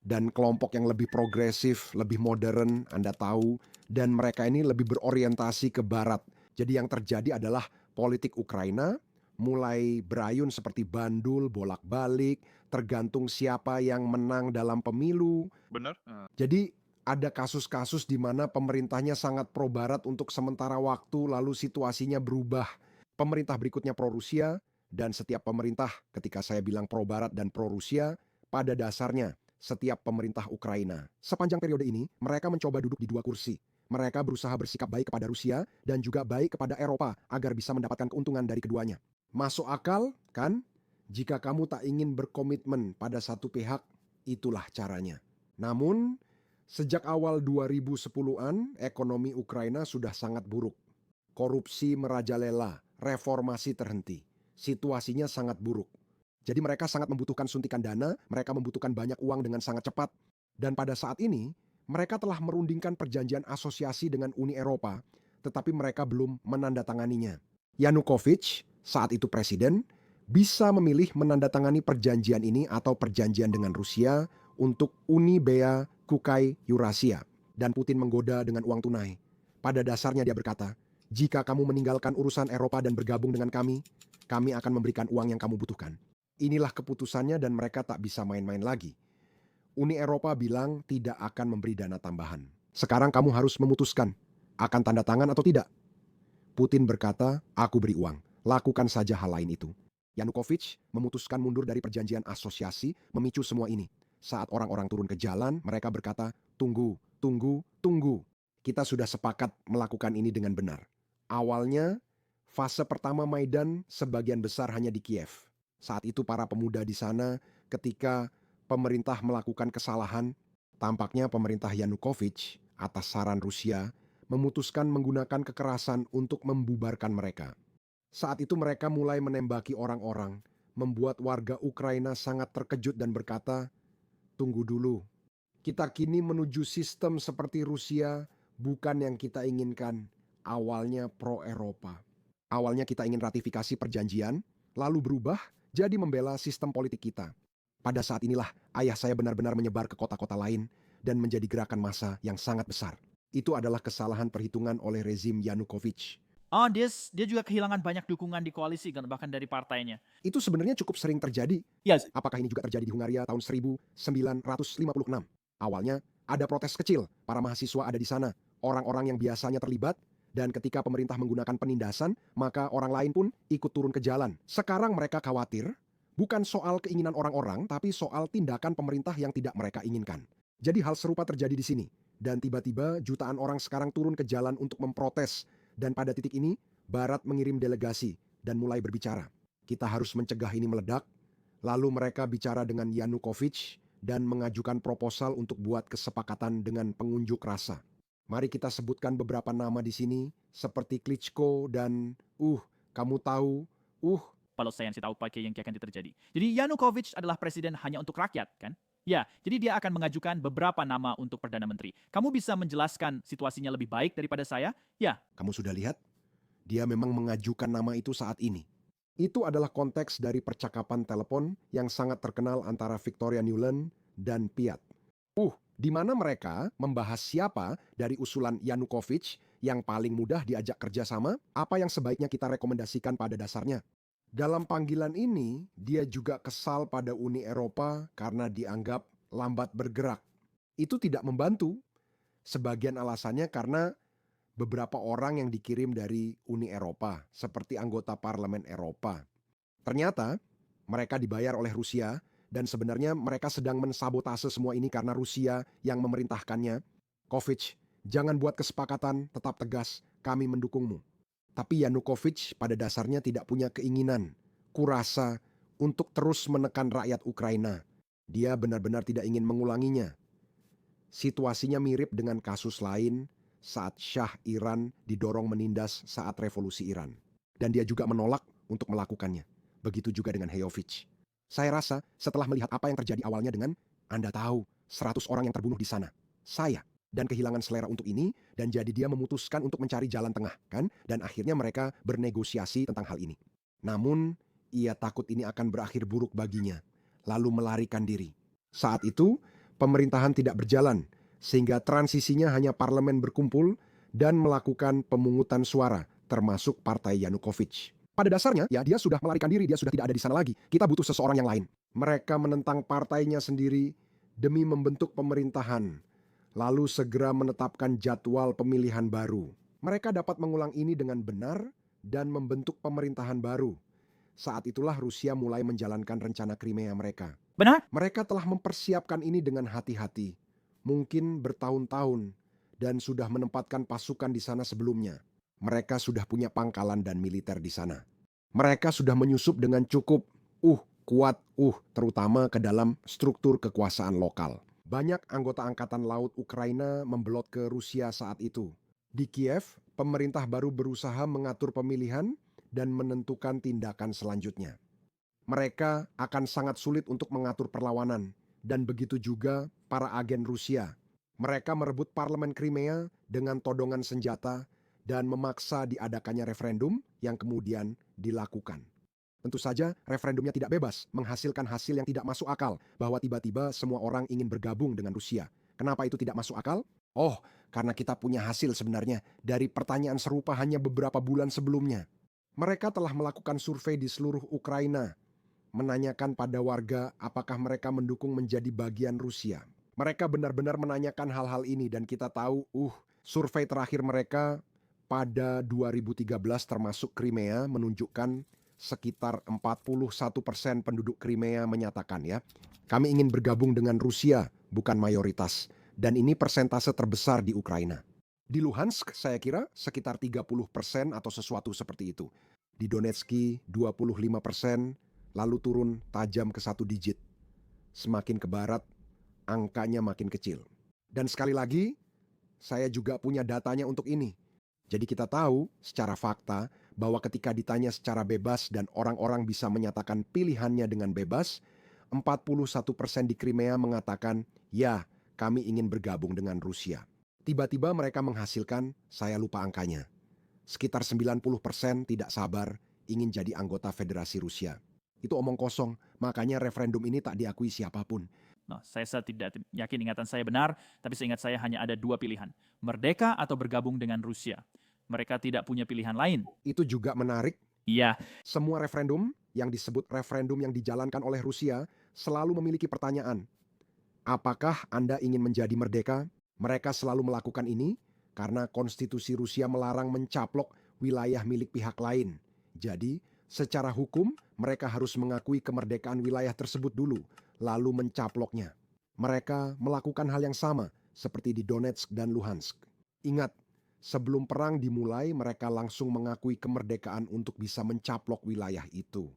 Dan kelompok yang lebih progresif, lebih modern, Anda tahu, dan mereka ini lebih berorientasi ke barat. Jadi yang terjadi adalah politik Ukraina mulai berayun seperti bandul, bolak-balik, tergantung siapa yang menang dalam pemilu. Benar? Jadi ada kasus-kasus di mana pemerintahnya sangat pro-barat untuk sementara waktu, lalu situasinya berubah. Pemerintah berikutnya pro-Rusia, dan setiap pemerintah, ketika saya bilang pro-barat dan pro-Rusia, pada dasarnya setiap pemerintah Ukraina. Sepanjang periode ini, mereka mencoba duduk di dua kursi. Mereka berusaha bersikap baik kepada Rusia dan juga baik kepada Eropa agar bisa mendapatkan keuntungan dari keduanya. Masuk akal, kan? Jika kamu tak ingin berkomitmen pada satu pihak, itulah caranya. Namun, sejak awal 2010-an, ekonomi Ukraina sudah sangat buruk. Korupsi merajalela, reformasi terhenti. Situasinya sangat buruk. Jadi mereka sangat membutuhkan suntikan dana, mereka membutuhkan banyak uang dengan sangat cepat. Dan pada saat ini, mereka telah merundingkan perjanjian asosiasi dengan Uni Eropa, tetapi mereka belum menandatanganinya. Yanukovych, saat itu presiden, bisa memilih menandatangani perjanjian ini atau perjanjian dengan Rusia untuk Uni Bea Kukai Eurasia. Dan Putin menggoda dengan uang tunai. Pada dasarnya dia berkata, jika kamu meninggalkan urusan Eropa dan bergabung dengan kami akan memberikan uang yang kamu butuhkan. Inilah keputusannya dan mereka tak bisa main-main lagi. Uni Eropa bilang tidak akan memberi dana tambahan. Sekarang kamu harus memutuskan, akan tanda tangan atau tidak? Putin berkata, aku beri uang, lakukan saja hal lain itu. Yanukovych memutuskan mundur dari perjanjian asosiasi, memicu semua ini. Saat orang-orang turun ke jalan, mereka berkata, tunggu. Kita sudah sepakat melakukan ini dengan benar. Awalnya, fase pertama Maidan sebagian besar hanya di Kiev. Saat itu para pemuda di sana ketika pemerintah melakukan kesalahan, tampaknya pemerintah Yanukovych atas saran Rusia memutuskan menggunakan kekerasan untuk membubarkan mereka. Saat itu mereka mulai menembaki orang-orang, membuat warga Ukraina sangat terkejut dan berkata, tunggu dulu, kita kini menuju sistem seperti Rusia, bukan yang kita inginkan. Awalnya pro-Eropa. Awalnya kita ingin ratifikasi perjanjian, lalu berubah jadi membela sistem politik kita. Pada saat inilah ayah saya benar-benar menyebar ke kota-kota lain dan menjadi gerakan massa yang sangat besar. Itu adalah kesalahan perhitungan oleh rezim Yanukovych. Oh, dia juga kehilangan banyak dukungan di koalisi kan, bahkan dari partainya. Itu sebenarnya cukup sering terjadi. Yes. Apakah ini juga terjadi di Hungaria tahun 1956? Awalnya ada protes kecil, para mahasiswa ada di sana, orang-orang yang biasanya terlibat, dan ketika pemerintah menggunakan penindasan, maka orang lain pun ikut turun ke jalan. Sekarang mereka khawatir, bukan soal keinginan orang-orang, tapi soal tindakan pemerintah yang tidak mereka inginkan. Jadi hal serupa terjadi di sini. Dan tiba-tiba jutaan orang sekarang turun ke jalan untuk memprotes. Dan pada titik ini, Barat mengirim delegasi dan mulai berbicara. Kita harus mencegah ini meledak. Lalu mereka bicara dengan Yanukovych dan mengajukan proposal untuk buat kesepakatan dengan pengunjuk rasa. Mari kita sebutkan beberapa nama di sini, seperti Klitschko dan, kamu tahu, Kalau saya tahu pakai yang akan terjadi. Jadi Yanukovych adalah presiden hanya untuk rakyat, kan? Ya, jadi dia akan mengajukan beberapa nama untuk Perdana Menteri. Kamu bisa menjelaskan situasinya lebih baik daripada saya? Ya. Kamu sudah lihat? Dia memang mengajukan nama itu saat ini. Itu adalah konteks dari percakapan telepon yang sangat terkenal antara Victoria Nuland dan Piat. Di mana mereka membahas siapa dari usulan Yanukovych yang paling mudah diajak kerjasama, apa yang sebaiknya kita rekomendasikan pada dasarnya. Dalam panggilan ini, dia juga kesal pada Uni Eropa karena dianggap lambat bergerak. Itu tidak membantu. Sebagian alasannya karena beberapa orang yang dikirim dari Uni Eropa, seperti anggota Parlemen Eropa. Ternyata mereka dibayar oleh Rusia, dan sebenarnya mereka sedang mensabotase semua ini karena Rusia yang memerintahkannya. Kovic, jangan buat kesepakatan, tetap tegas, kami mendukungmu. Tapi Yanukovych pada dasarnya tidak punya keinginan, kurasa, untuk terus menekan rakyat Ukraina. Dia benar-benar tidak ingin mengulanginya. Situasinya mirip dengan kasus lain saat Shah Iran didorong menindas saat revolusi Iran. Dan dia juga menolak untuk melakukannya. Begitu juga dengan Heyovic. Saya rasa setelah melihat apa yang terjadi awalnya dengan, Anda tahu, 100 orang yang terbunuh di sana. Saya. Dan kehilangan selera untuk ini, dan jadi dia memutuskan untuk mencari jalan tengah, kan? Dan akhirnya mereka bernegosiasi tentang hal ini. Namun, ia takut ini akan berakhir buruk baginya, lalu melarikan diri. Saat itu, pemerintahan tidak berjalan, sehingga transisinya hanya parlemen berkumpul dan melakukan pemungutan suara, termasuk partai Yanukovych. Pada dasarnya, ya dia sudah melarikan diri, dia sudah tidak ada di sana lagi. Kita butuh seseorang yang lain. Mereka menentang partainya sendiri demi membentuk pemerintahan, lalu segera menetapkan jadwal pemilihan baru. Mereka dapat mengulang ini dengan benar dan membentuk pemerintahan baru. Saat itulah Rusia mulai menjalankan rencana Crimea mereka. Benar? Mereka telah mempersiapkan ini dengan hati-hati, mungkin bertahun-tahun, dan sudah menempatkan pasukan di sana sebelumnya. Mereka sudah punya pangkalan dan militer di sana. Mereka sudah menyusup dengan cukup kuat, terutama ke dalam struktur kekuasaan lokal. Banyak anggota Angkatan Laut Ukraina membelot ke Rusia saat itu. Di Kiev, pemerintah baru berusaha mengatur pemilihan dan menentukan tindakan selanjutnya. Mereka akan sangat sulit untuk mengatur perlawanan, dan begitu juga para agen Rusia. Mereka merebut parlemen Crimea dengan todongan senjata dan memaksa diadakannya referendum yang kemudian dilakukan. Tentu saja referendumnya tidak bebas, menghasilkan hasil yang tidak masuk akal, bahwa tiba-tiba semua orang ingin bergabung dengan Rusia. Kenapa itu tidak masuk akal? Karena kita punya hasil sebenarnya dari pertanyaan serupa hanya beberapa bulan sebelumnya. Mereka telah melakukan survei di seluruh Ukraina, menanyakan pada warga apakah mereka mendukung menjadi bagian Rusia. Mereka benar-benar menanyakan hal-hal ini dan kita tahu, survei terakhir mereka pada 2013 termasuk Crimea menunjukkan sekitar 41% penduduk Crimea menyatakan kami ingin bergabung dengan Rusia, bukan mayoritas. Dan ini persentase terbesar di Ukraina. Di Luhansk saya kira sekitar 30% atau sesuatu seperti itu. Di Donetsk 25%, lalu turun tajam ke 1 digit. Semakin ke barat, angkanya makin kecil. Dan sekali lagi, saya juga punya datanya untuk ini. Jadi kita tahu secara fakta bahwa ketika ditanya secara bebas dan orang-orang bisa menyatakan pilihannya dengan bebas, 41% di Crimea mengatakan, ya, kami ingin bergabung dengan Rusia. Tiba-tiba mereka menghasilkan, saya lupa angkanya, sekitar 90% tidak sabar ingin jadi anggota Federasi Rusia. Itu omong kosong, makanya referendum ini tak diakui siapapun. Saya tidak yakin ingatan saya benar, tapi seingat saya hanya ada 2 pilihan. Merdeka atau bergabung dengan Rusia. Mereka tidak punya pilihan lain. Itu juga menarik. Iya. Semua referendum yang disebut referendum yang dijalankan oleh Rusia selalu memiliki pertanyaan. Apakah Anda ingin menjadi merdeka? Mereka selalu melakukan ini karena konstitusi Rusia melarang mencaplok wilayah milik pihak lain. Jadi, secara hukum mereka harus mengakui kemerdekaan wilayah tersebut dulu, lalu mencaploknya. Mereka melakukan hal yang sama seperti di Donetsk dan Luhansk. Ingat, sebelum perang dimulai mereka langsung mengakui kemerdekaan untuk bisa mencaplok wilayah itu.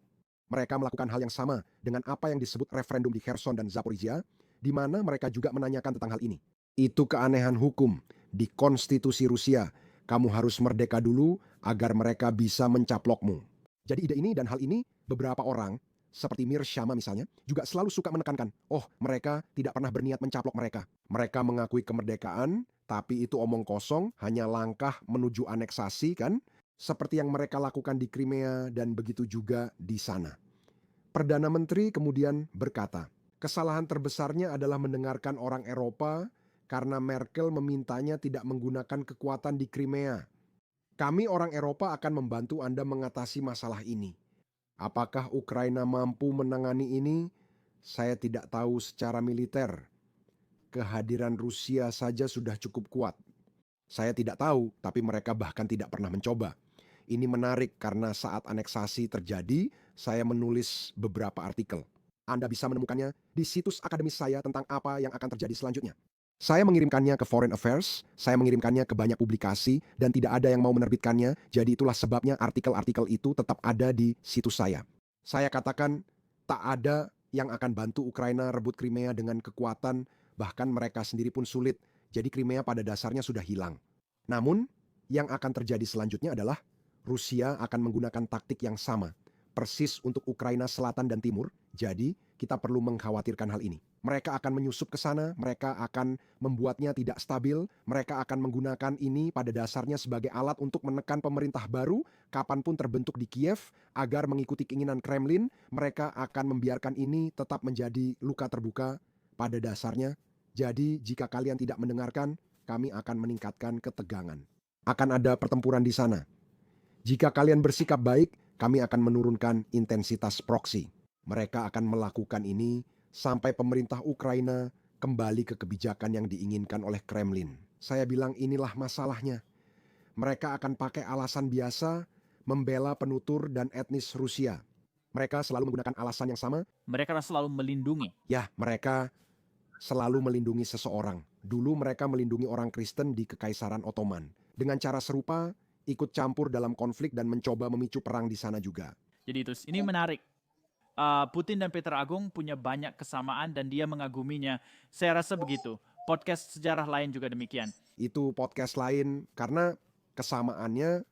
Mereka melakukan hal yang sama dengan apa yang disebut referendum di Kherson dan Zaporizhia, di mana mereka juga menanyakan tentang hal ini. Itu keanehan hukum di konstitusi Rusia. Kamu harus merdeka dulu agar mereka bisa mencaplokmu. Jadi ide ini dan hal ini beberapa orang, seperti Mir Shama misalnya, juga selalu suka menekankan, mereka tidak pernah berniat mencaplok mereka. Mereka mengakui kemerdekaan, tapi itu omong kosong, hanya langkah menuju aneksasi kan? Seperti yang mereka lakukan di Crimea dan begitu juga di sana. Perdana Menteri kemudian berkata, Kesalahan terbesarnya adalah mendengarkan orang Eropa karena Merkel memintanya tidak menggunakan kekuatan di Crimea. Kami orang Eropa akan membantu Anda mengatasi masalah ini. Apakah Ukraina mampu menangani ini? Saya tidak tahu secara militer. Kehadiran Rusia saja sudah cukup kuat. Saya tidak tahu, tapi mereka bahkan tidak pernah mencoba. Ini menarik karena saat aneksasi terjadi, saya menulis beberapa artikel. Anda bisa menemukannya di situs akademis saya tentang apa yang akan terjadi selanjutnya. Saya mengirimkannya ke Foreign Affairs, saya mengirimkannya ke banyak publikasi, dan tidak ada yang mau menerbitkannya, jadi itulah sebabnya artikel-artikel itu tetap ada di situs saya. Saya katakan, tak ada yang akan bantu Ukraina rebut Crimea dengan kekuatan, bahkan mereka sendiri pun sulit, jadi Crimea pada dasarnya sudah hilang. Namun, yang akan terjadi selanjutnya adalah Rusia akan menggunakan taktik yang sama, persis untuk Ukraina Selatan dan Timur, jadi kita perlu mengkhawatirkan hal ini. Mereka akan menyusup ke sana, mereka akan membuatnya tidak stabil, mereka akan menggunakan ini pada dasarnya sebagai alat untuk menekan pemerintah baru, kapanpun terbentuk di Kiev, agar mengikuti keinginan Kremlin, mereka akan membiarkan ini tetap menjadi luka terbuka pada dasarnya. Jadi jika kalian tidak mendengarkan, kami akan meningkatkan ketegangan. Akan ada pertempuran di sana. Jika kalian bersikap baik, kami akan menurunkan intensitas proksi. Mereka akan melakukan ini sampai pemerintah Ukraina kembali ke kebijakan yang diinginkan oleh Kremlin. Saya bilang inilah masalahnya. Mereka akan pakai alasan biasa membela penutur dan etnis Rusia. Mereka selalu menggunakan alasan yang sama. Mereka selalu melindungi. Ya, mereka selalu melindungi seseorang. Dulu mereka melindungi orang Kristen di Kekaisaran Ottoman. Dengan cara serupa, ikut campur dalam konflik dan mencoba memicu perang di sana juga. Jadi itu, ini menarik. Putin dan Peter Agung punya banyak kesamaan dan dia mengaguminya. Saya rasa begitu. Podcast sejarah lain juga demikian. Itu podcast lain karena kesamaannya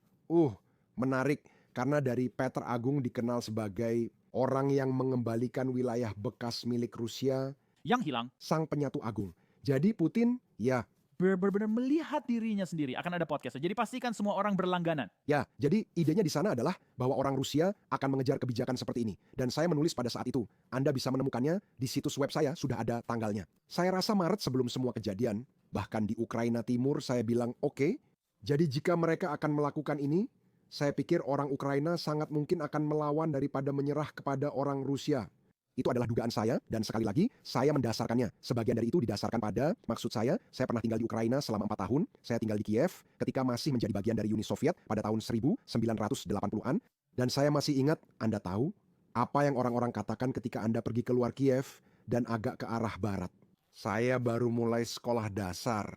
menarik. Karena dari Peter Agung dikenal sebagai orang yang mengembalikan wilayah bekas milik Rusia, Yang hilang, sang penyatu agung. Jadi Putin, ya, benar-benar melihat dirinya sendiri. Akan ada podcast. Jadi pastikan semua orang berlangganan. ya, jadi idenya di sana adalah bahwa orang Rusia akan mengejar kebijakan seperti ini. Dan saya menulis pada saat itu. Anda bisa menemukannya di situs web saya, sudah ada tanggalnya. Saya rasa Maret sebelum semua kejadian, bahkan di Ukraina Timur saya bilang oke. Jadi jika mereka akan melakukan ini, saya pikir orang Ukraina sangat mungkin akan melawan daripada menyerah kepada orang Rusia. Itu adalah dugaan saya, dan sekali lagi, saya mendasarkannya. Sebagian dari itu didasarkan pada, maksud saya pernah tinggal di Ukraina selama 4 tahun, saya tinggal di Kiev, ketika masih menjadi bagian dari Uni Soviet pada tahun 1980-an, dan saya masih ingat, Anda tahu, apa yang orang-orang katakan ketika Anda pergi keluar Kiev, dan agak ke arah barat. Saya baru mulai sekolah dasar.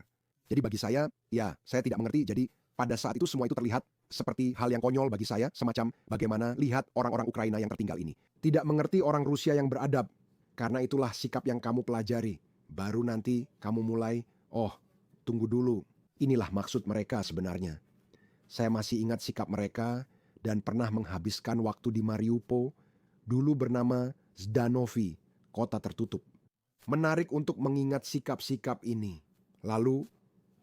Jadi bagi saya, ya, saya tidak mengerti, jadi pada saat itu semua itu terlihat seperti hal yang konyol bagi saya, semacam bagaimana lihat orang-orang Ukraina yang tertinggal ini. Tidak mengerti orang Rusia yang beradab, karena itulah sikap yang kamu pelajari. Baru nanti kamu mulai, tunggu dulu, inilah maksud mereka sebenarnya. Saya masih ingat sikap mereka dan pernah menghabiskan waktu di Mariupol, dulu bernama Zdanovi, kota tertutup. Menarik untuk mengingat sikap-sikap ini. Lalu,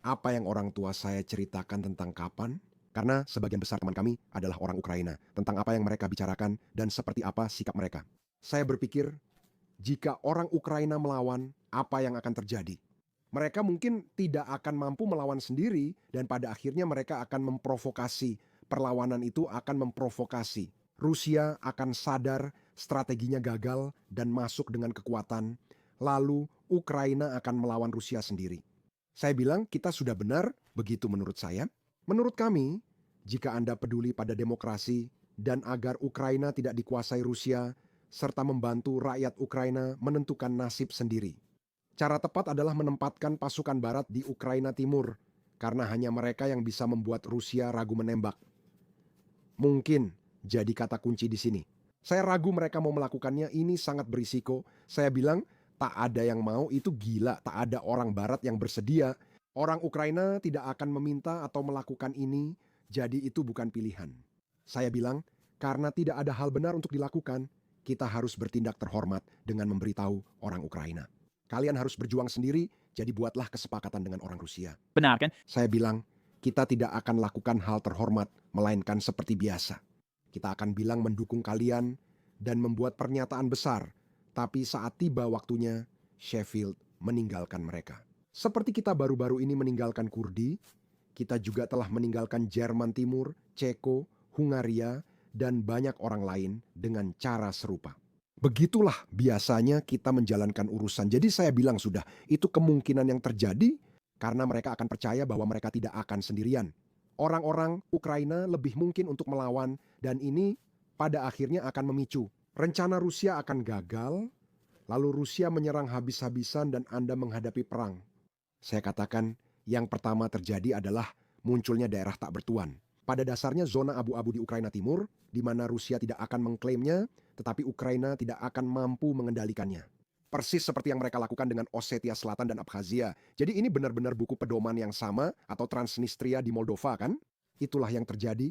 apa yang orang tua saya ceritakan tentang kapan? Karena sebagian besar teman kami adalah orang Ukraina, tentang apa yang mereka bicarakan dan seperti apa sikap mereka. Saya berpikir, jika orang Ukraina melawan, apa yang akan terjadi? Mereka mungkin tidak akan mampu melawan sendiri dan pada akhirnya mereka akan memprovokasi. Perlawanan itu akan memprovokasi. Rusia akan sadar strateginya gagal dan masuk dengan kekuatan. Lalu Ukraina akan melawan Rusia sendiri. Saya bilang kita sudah benar, begitu menurut saya. Menurut kami, jika Anda peduli pada demokrasi dan agar Ukraina tidak dikuasai Rusia, serta membantu rakyat Ukraina menentukan nasib sendiri. Cara tepat adalah menempatkan pasukan Barat di Ukraina Timur, karena hanya mereka yang bisa membuat Rusia ragu menembak. Mungkin jadi kata kunci di sini. Saya ragu mereka mau melakukannya, ini sangat berisiko. Saya bilang, tak ada yang mau, itu gila, tak ada orang Barat yang bersedia. Orang Ukraina tidak akan meminta atau melakukan ini, jadi itu bukan pilihan. Saya bilang, karena tidak ada hal benar untuk dilakukan, kita harus bertindak terhormat dengan memberitahu orang Ukraina. Kalian harus berjuang sendiri, jadi buatlah kesepakatan dengan orang Rusia. Benar kan? Saya bilang, kita tidak akan lakukan hal terhormat, melainkan seperti biasa. Kita akan bilang mendukung kalian dan membuat pernyataan besar, Tapi saat tiba waktunya, Sheffield meninggalkan mereka. Seperti kita baru-baru ini meninggalkan Kurdi, kita juga telah meninggalkan Jerman Timur, Ceko, Hungaria, dan banyak orang lain dengan cara serupa. Begitulah biasanya kita menjalankan urusan. Jadi saya bilang sudah, itu kemungkinan yang terjadi karena mereka akan percaya bahwa mereka tidak akan sendirian. Orang-orang Ukraina lebih mungkin untuk melawan dan ini pada akhirnya akan memicu. Rencana Rusia akan gagal, lalu Rusia menyerang habis-habisan dan Anda menghadapi perang. Saya katakan yang pertama terjadi adalah munculnya daerah tak bertuan. Pada dasarnya zona abu-abu di Ukraina Timur, di mana Rusia tidak akan mengklaimnya, tetapi Ukraina tidak akan mampu mengendalikannya. Persis seperti yang mereka lakukan dengan Ossetia Selatan dan Abkhazia. Jadi ini benar-benar buku pedoman yang sama atau Transnistria di Moldova kan? Itulah yang terjadi.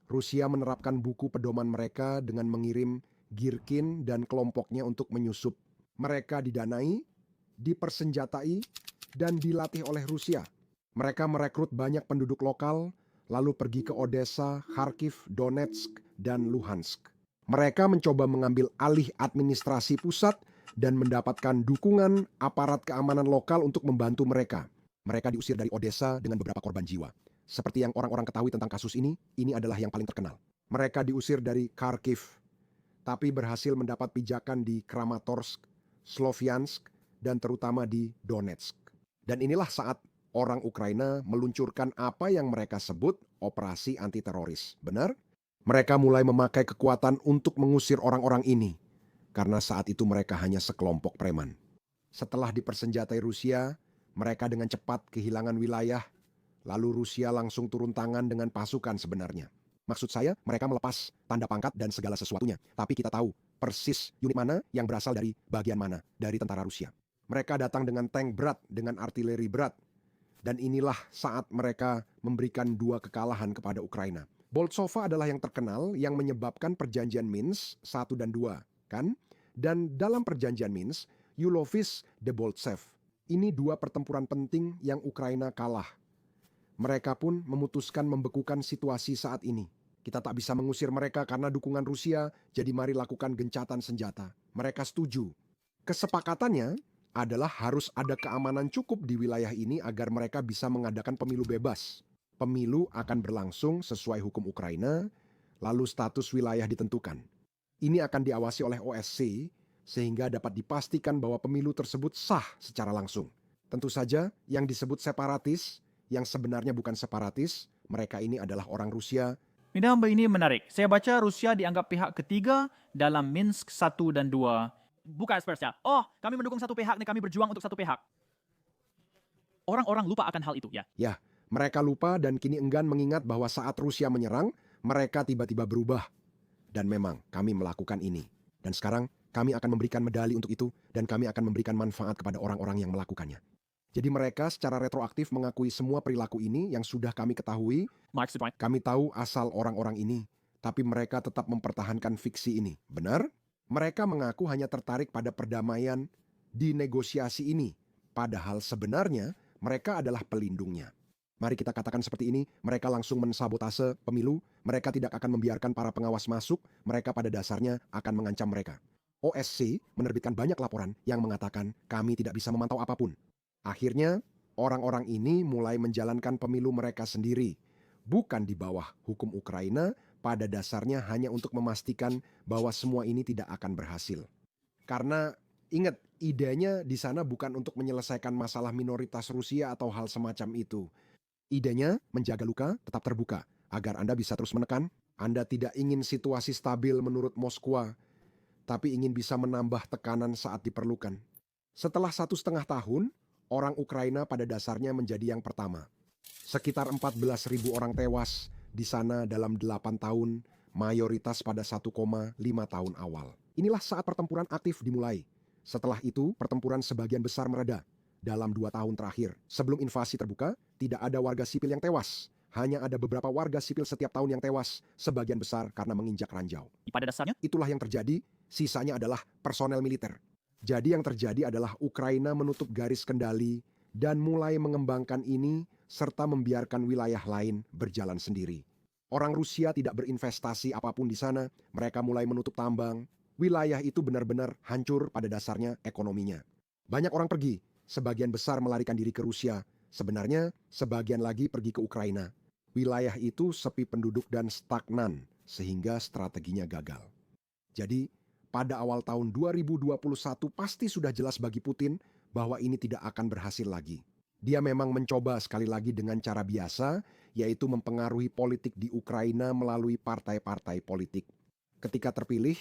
Rusia menerapkan buku pedoman mereka dengan mengirim Girkin dan kelompoknya untuk menyusup. Mereka didanai, dipersenjatai, dan dilatih oleh Rusia. Mereka merekrut banyak penduduk lokal, lalu pergi ke Odessa, Kharkiv, Donetsk, dan Luhansk. Mereka mencoba mengambil alih administrasi pusat dan mendapatkan dukungan aparat keamanan lokal untuk membantu mereka. Mereka diusir dari Odessa dengan beberapa korban jiwa. Seperti yang orang-orang ketahui tentang kasus ini adalah yang paling terkenal. Mereka diusir dari Kharkiv, tapi berhasil mendapat pijakan di Kramatorsk, Sloviansk, dan terutama di Donetsk. Dan inilah saat orang Ukraina meluncurkan apa yang mereka sebut operasi anti-teroris. Benar? Mereka mulai memakai kekuatan untuk mengusir orang-orang ini. Karena saat itu mereka hanya sekelompok preman. Setelah dipersenjatai Rusia, mereka dengan cepat kehilangan wilayah, lalu Rusia langsung turun tangan dengan pasukan sebenarnya. Maksud saya, mereka melepas tanda pangkat dan segala sesuatunya. Tapi kita tahu persis unit mana yang berasal dari bagian mana dari tentara Rusia. Mereka datang dengan tank berat, dengan artileri berat. Dan inilah saat mereka memberikan 2 kekalahan kepada Ukraina. Bolsova adalah yang terkenal yang menyebabkan perjanjian Minsk 1 dan 2, kan? Dan dalam perjanjian Minsk, Yulovich-Deboltsev. Ini 2 pertempuran penting yang Ukraina kalah. Mereka pun memutuskan membekukan situasi saat ini. Kita tak bisa mengusir mereka karena dukungan Rusia, jadi mari lakukan gencatan senjata. Mereka setuju. Kesepakatannya adalah harus ada keamanan cukup di wilayah ini agar mereka bisa mengadakan pemilu bebas. Pemilu akan berlangsung sesuai hukum Ukraina, lalu status wilayah ditentukan. Ini akan diawasi oleh OSCE sehingga dapat dipastikan bahwa pemilu tersebut sah secara langsung. Tentu saja yang disebut separatis, yang sebenarnya bukan separatis, mereka ini adalah orang Rusia. Ini menarik. Saya baca Rusia dianggap pihak ketiga dalam Minsk 1 dan 2. Bukan sepertinya, kami mendukung satu pihak nih, kami berjuang untuk satu pihak. Orang-orang lupa akan hal itu ya. Ya, mereka lupa dan kini enggan mengingat bahwa saat Rusia menyerang, mereka tiba-tiba berubah. Dan memang kami melakukan ini. Dan sekarang kami akan memberikan medali untuk itu dan kami akan memberikan manfaat kepada orang-orang yang melakukannya. Jadi mereka secara retroaktif mengakui semua perilaku ini yang sudah kami ketahui. Mark's the point. Kami tahu asal orang-orang ini, tapi mereka tetap mempertahankan fiksi ini. Benar? Mereka mengaku hanya tertarik pada perdamaian di negosiasi ini. Padahal sebenarnya mereka adalah pelindungnya. Mari kita katakan seperti ini, mereka langsung mensabotase pemilu, mereka tidak akan membiarkan para pengawas masuk, mereka pada dasarnya akan mengancam mereka. OSCE menerbitkan banyak laporan yang mengatakan kami tidak bisa memantau apapun. Akhirnya, orang-orang ini mulai menjalankan pemilu mereka sendiri. Bukan di bawah hukum Ukraina, pada dasarnya hanya untuk memastikan bahwa semua ini tidak akan berhasil. Karena ingat, idenya di sana bukan untuk menyelesaikan masalah minoritas Rusia atau hal semacam itu. Idenya menjaga luka tetap terbuka, agar Anda bisa terus menekan. Anda tidak ingin situasi stabil menurut Moskwa, tapi ingin bisa menambah tekanan saat diperlukan. Setelah 1,5 tahun, orang Ukraina pada dasarnya menjadi yang pertama. Sekitar 14.000 orang tewas di sana dalam 8 tahun, mayoritas pada 1,5 tahun awal. Inilah saat pertempuran aktif dimulai. Setelah itu, pertempuran sebagian besar mereda. Dalam 2 tahun terakhir, sebelum invasi terbuka, tidak ada warga sipil yang tewas. Hanya ada beberapa warga sipil setiap tahun yang tewas, sebagian besar karena menginjak ranjau. Pada dasarnya, itulah yang terjadi, sisanya adalah personel militer. Jadi yang terjadi adalah Ukraina menutup garis kendali dan mulai mengembangkan ini serta membiarkan wilayah lain berjalan sendiri. Orang Rusia tidak berinvestasi apapun di sana, mereka mulai menutup tambang, Wilayah itu benar-benar hancur pada dasarnya ekonominya. Banyak orang pergi, sebagian besar melarikan diri ke Rusia, sebenarnya sebagian lagi pergi ke Ukraina. Wilayah itu sepi penduduk dan stagnan, sehingga strateginya gagal. Jadi, pada awal tahun 2021 pasti sudah jelas bagi Putin bahwa ini tidak akan berhasil lagi. Dia memang mencoba sekali lagi dengan cara biasa, yaitu mempengaruhi politik di Ukraina melalui partai-partai politik. Ketika terpilih,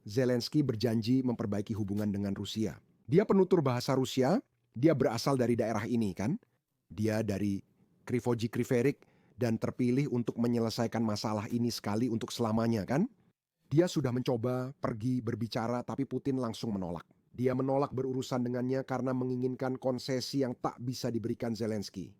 Zelensky berjanji memperbaiki hubungan dengan Rusia. Dia penutur bahasa Rusia, dia berasal dari daerah ini kan? Dia dari Krivoji-Kriverik dan terpilih untuk menyelesaikan masalah ini sekali untuk selamanya kan? Dia sudah mencoba pergi berbicara tapi Putin langsung menolak. Dia menolak berurusan dengannya karena menginginkan konsesi yang tak bisa diberikan Zelensky.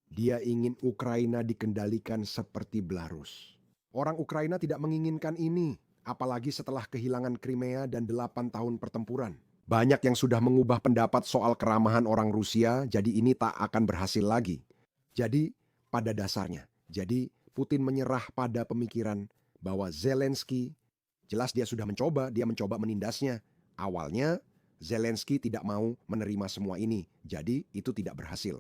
Dia ingin Ukraina dikendalikan seperti Belarus. Orang Ukraina tidak menginginkan ini, apalagi setelah kehilangan Crimea dan 8 tahun pertempuran. Banyak yang sudah mengubah pendapat soal keramahan orang Rusia, jadi ini tak akan berhasil lagi. Jadi, pada dasarnya, Putin menyerah pada pemikiran bahwa Zelensky, jelas dia sudah mencoba menindasnya. Awalnya, Zelensky tidak mau menerima semua ini, jadi itu tidak berhasil.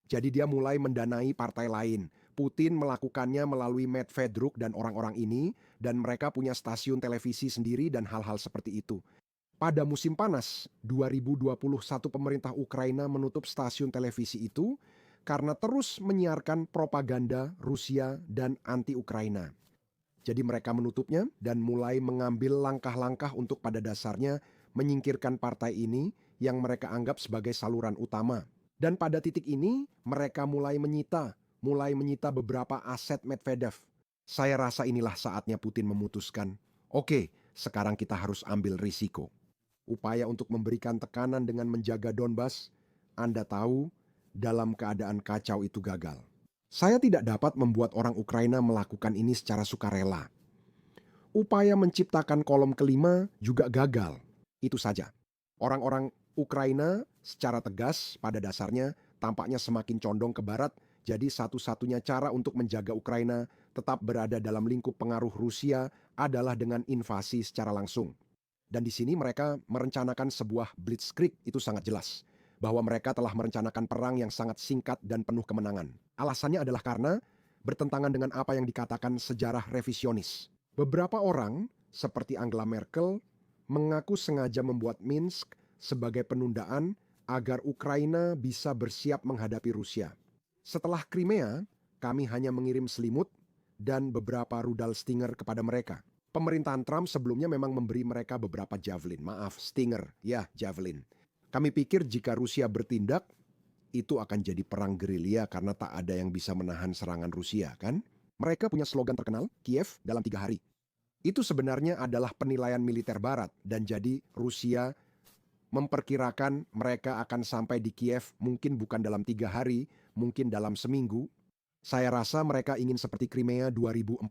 Jadi dia mulai mendanai partai lain. Putin melakukannya melalui Medvedchuk dan orang-orang ini, dan mereka punya stasiun televisi sendiri dan hal-hal seperti itu. Pada musim panas 2021 pemerintah Ukraina menutup stasiun televisi itu karena terus menyiarkan propaganda Rusia dan anti-Ukraina. Jadi mereka menutupnya dan mulai mengambil langkah-langkah untuk pada dasarnya menyingkirkan partai ini yang mereka anggap sebagai saluran utama. Dan pada titik ini mereka mulai menyita beberapa aset Medvedev. Saya rasa inilah saatnya Putin memutuskan, oke, sekarang kita harus ambil risiko. Upaya untuk memberikan tekanan dengan menjaga Donbas, Anda tahu, dalam keadaan kacau itu gagal. Saya tidak dapat membuat orang Ukraina melakukan ini secara sukarela. Upaya menciptakan kolom kelima juga gagal. Itu saja. Orang-orang Ukraina secara tegas pada dasarnya tampaknya semakin condong ke barat, jadi satu-satunya cara untuk menjaga Ukraina tetap berada dalam lingkup pengaruh Rusia adalah dengan invasi secara langsung. Dan di sini mereka merencanakan sebuah blitzkrieg, itu sangat jelas. Bahwa mereka telah merencanakan perang yang sangat singkat dan penuh kemenangan. Alasannya adalah karena bertentangan dengan apa yang dikatakan sejarah revisionis. Beberapa orang, seperti Angela Merkel, mengaku sengaja membuat Minsk sebagai penundaan agar Ukraina bisa bersiap menghadapi Rusia. Setelah Crimea, kami hanya mengirim selimut dan beberapa rudal Stinger kepada mereka. Pemerintahan Trump sebelumnya memang memberi mereka beberapa Javelin. Stinger. Ya, Javelin. Kami pikir jika Rusia bertindak, itu akan jadi perang gerilya karena tak ada yang bisa menahan serangan Rusia, kan? Mereka punya slogan terkenal, Kiev dalam 3 hari. Itu sebenarnya adalah penilaian militer barat dan jadi Rusia memperkirakan mereka akan sampai di Kiev mungkin bukan dalam 3 hari, mungkin dalam seminggu. Saya rasa mereka ingin seperti Crimea 2014.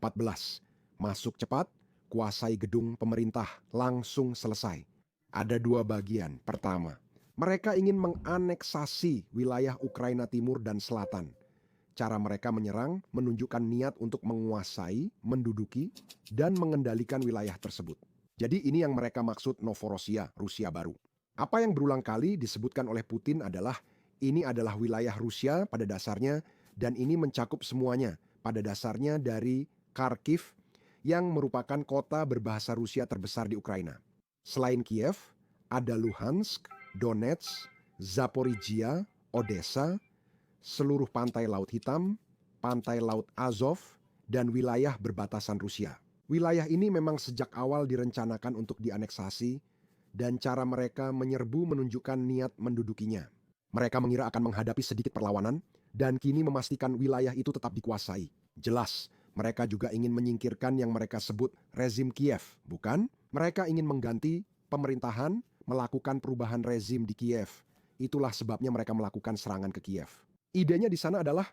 Masuk cepat, kuasai gedung pemerintah, langsung selesai. Ada 2 bagian. Pertama, mereka ingin menganeksasi wilayah Ukraina Timur dan Selatan. Cara mereka menyerang menunjukkan niat untuk menguasai, menduduki, dan mengendalikan wilayah tersebut. Jadi ini yang mereka maksud Novorossiya, Rusia baru. Apa yang berulang kali disebutkan oleh Putin adalah ini adalah wilayah Rusia pada dasarnya dan ini mencakup semuanya pada dasarnya dari Kharkiv yang merupakan kota berbahasa Rusia terbesar di Ukraina. Selain Kiev, ada Luhansk, Donetsk, Zaporizhia, Odessa, seluruh pantai Laut Hitam, pantai Laut Azov, dan wilayah berbatasan Rusia. Wilayah ini memang sejak awal direncanakan untuk dianeksasi dan cara mereka menyerbu menunjukkan niat mendudukinya. Mereka mengira akan menghadapi sedikit perlawanan dan kini memastikan wilayah itu tetap dikuasai. Jelas, mereka juga ingin menyingkirkan yang mereka sebut rezim Kiev, bukan? Mereka ingin mengganti pemerintahan, melakukan perubahan rezim di Kiev. Itulah sebabnya mereka melakukan serangan ke Kiev. Idenya di sana adalah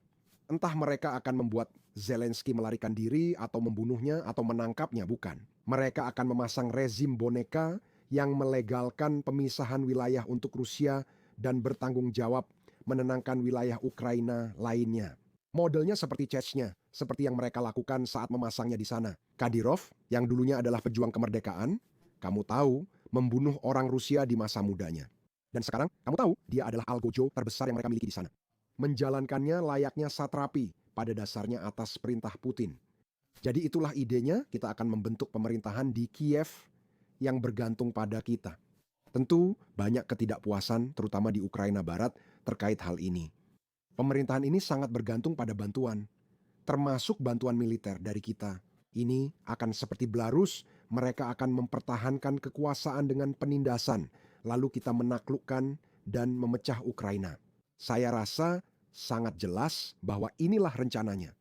entah mereka akan membuat Zelensky melarikan diri atau membunuhnya atau menangkapnya, bukan. Mereka akan memasang rezim boneka yang melegalkan pemisahan wilayah untuk Rusia dan bertanggung jawab menenangkan wilayah Ukraina lainnya. Modelnya seperti Chechnya, seperti yang mereka lakukan saat memasangnya di sana. Kadyrov, yang dulunya adalah pejuang kemerdekaan, kamu tahu, membunuh orang Rusia di masa mudanya. Dan sekarang kamu tahu dia adalah algojo terbesar yang mereka miliki di sana. Menjalankannya layaknya satrapi pada dasarnya atas perintah Putin. Jadi itulah idenya, kita akan membentuk pemerintahan di Kiev yang bergantung pada kita. Tentu banyak ketidakpuasan terutama di Ukraina Barat terkait hal ini. Pemerintahan ini sangat bergantung pada bantuan, termasuk bantuan militer dari kita. Ini akan seperti Belarus, mereka akan mempertahankan kekuasaan dengan penindasan, lalu kita menaklukkan dan memecah Ukraina. Saya rasa sangat jelas bahwa inilah rencananya.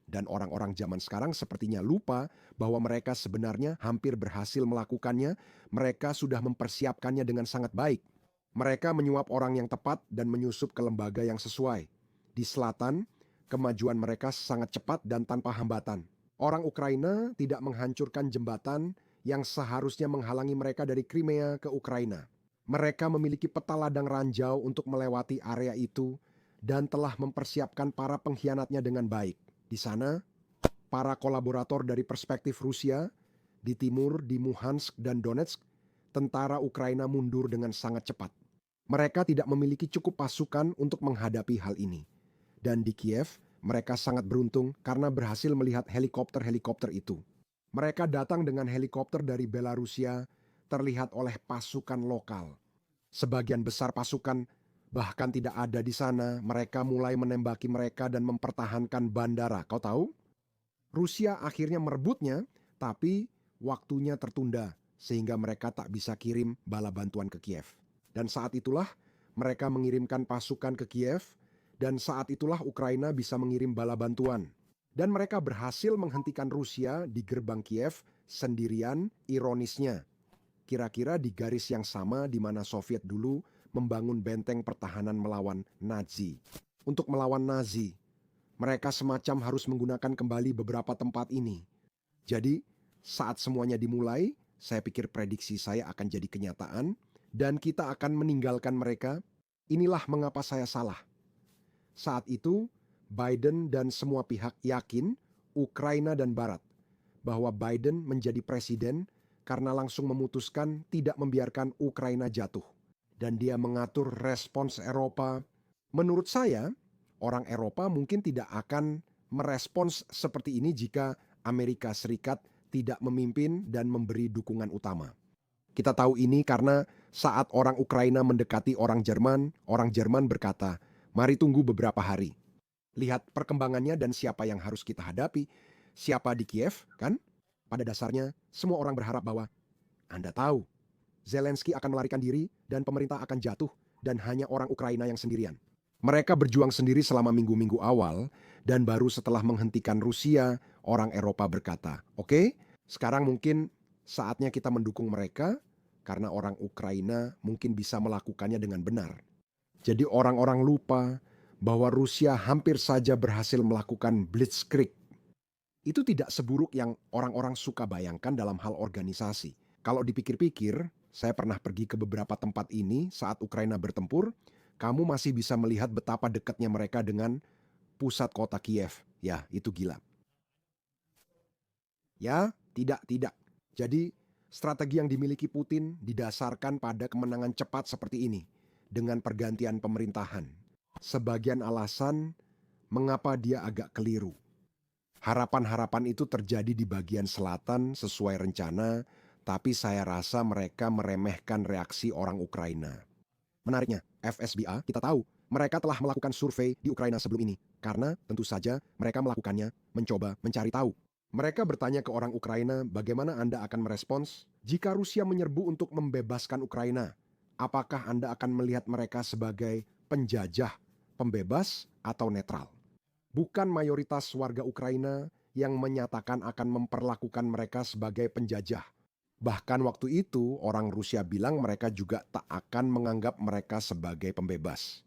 Dan orang-orang zaman sekarang sepertinya lupa bahwa mereka sebenarnya hampir berhasil melakukannya, mereka sudah mempersiapkannya dengan sangat baik. Mereka menyuap orang yang tepat dan menyusup ke lembaga yang sesuai. Di selatan, kemajuan mereka sangat cepat dan tanpa hambatan. Orang Ukraina tidak menghancurkan jembatan yang seharusnya menghalangi mereka dari Crimea ke Ukraina. Mereka memiliki peta ladang ranjau untuk melewati area itu dan telah mempersiapkan para pengkhianatnya dengan baik. Di sana, para kolaborator dari perspektif Rusia, di timur, di Muhansk dan Donetsk, tentara Ukraina mundur dengan sangat cepat. Mereka tidak memiliki cukup pasukan untuk menghadapi hal ini. Dan di Kiev, mereka sangat beruntung karena berhasil melihat helikopter-helikopter itu. Mereka datang dengan helikopter dari Belarusia, terlihat oleh pasukan lokal. Sebagian besar pasukan bahkan tidak ada di sana, mereka mulai menembaki mereka dan mempertahankan bandara. Kau tahu? Rusia akhirnya merebutnya, tapi waktunya tertunda sehingga mereka tak bisa kirim bala bantuan ke Kiev. Dan saat itulah mereka mengirimkan pasukan ke Kiev, dan saat itulah Ukraina bisa mengirim bala bantuan. Dan mereka berhasil menghentikan Rusia di gerbang Kiev sendirian, ironisnya. Kira-kira di garis yang sama di mana Soviet dulu membangun benteng pertahanan melawan Nazi. Untuk melawan Nazi, mereka semacam harus menggunakan kembali beberapa tempat ini. Jadi, saat semuanya dimulai, saya pikir prediksi saya akan jadi kenyataan, dan kita akan meninggalkan mereka. Inilah mengapa saya salah. Saat itu, Biden dan semua pihak yakin, Ukraina dan Barat, bahwa Biden menjadi presiden karena langsung memutuskan tidak membiarkan Ukraina jatuh. Dan dia mengatur respons Eropa. Menurut saya, orang Eropa mungkin tidak akan merespons seperti ini jika Amerika Serikat tidak memimpin dan memberi dukungan utama. Kita tahu ini karena saat orang Ukraina mendekati orang Jerman berkata, mari tunggu beberapa hari. Lihat perkembangannya dan siapa yang harus kita hadapi. Siapa di Kiev, kan? Pada dasarnya, semua orang berharap bahwa, Anda tahu, Zelensky akan melarikan diri dan pemerintah akan jatuh dan hanya orang Ukraina yang sendirian. Mereka berjuang sendiri selama minggu-minggu awal dan baru setelah menghentikan Rusia, orang Eropa berkata, oke, sekarang mungkin saatnya kita mendukung mereka karena orang Ukraina mungkin bisa melakukannya dengan benar. Jadi orang-orang lupa bahwa Rusia hampir saja berhasil melakukan blitzkrieg. Itu tidak seburuk yang orang-orang suka bayangkan dalam hal organisasi. Kalau dipikir-pikir, saya pernah pergi ke beberapa tempat ini saat Ukraina bertempur, kamu masih bisa melihat betapa dekatnya mereka dengan pusat kota Kiev. Ya, itu gila. Ya, tidak. Jadi, strategi yang dimiliki Putin didasarkan pada kemenangan cepat seperti ini, dengan pergantian pemerintahan. Sebagian alasan mengapa dia agak keliru. Harapan-harapan itu terjadi di bagian selatan sesuai rencana, tapi saya rasa mereka meremehkan reaksi orang Ukraina. Menariknya, FSBA kita tahu mereka telah melakukan survei di Ukraina sebelum ini, karena tentu saja mereka melakukannya mencoba mencari tahu. Mereka bertanya ke orang Ukraina bagaimana Anda akan merespons jika Rusia menyerbu untuk membebaskan Ukraina. Apakah Anda akan melihat mereka sebagai penjajah, pembebas, atau netral? Bukan mayoritas warga Ukraina yang menyatakan akan memperlakukan mereka sebagai penjajah. Bahkan waktu itu orang Rusia bilang mereka juga tak akan menganggap mereka sebagai pembebas.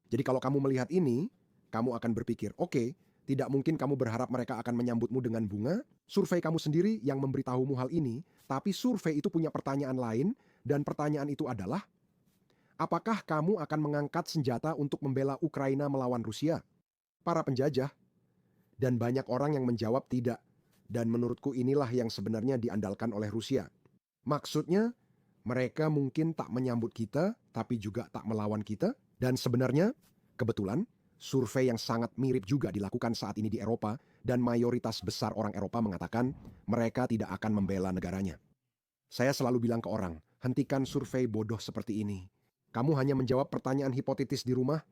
Jadi kalau kamu melihat ini, kamu akan berpikir, oke, tidak mungkin kamu berharap mereka akan menyambutmu dengan bunga. Survei kamu sendiri yang memberitahumu hal ini, tapi survei itu punya pertanyaan lain, dan pertanyaan itu adalah, apakah kamu akan mengangkat senjata untuk membela Ukraina melawan Rusia? Para penjajah. Dan banyak orang yang menjawab tidak. Dan menurutku inilah yang sebenarnya diandalkan oleh Rusia. Maksudnya, mereka mungkin tak menyambut kita, tapi juga tak melawan kita. Dan sebenarnya, kebetulan, survei yang sangat mirip juga dilakukan saat ini di Eropa, dan mayoritas besar orang Eropa mengatakan mereka tidak akan membela negaranya. Saya selalu bilang ke orang, hentikan survei bodoh seperti ini. Kamu hanya menjawab pertanyaan hipotetis di rumah.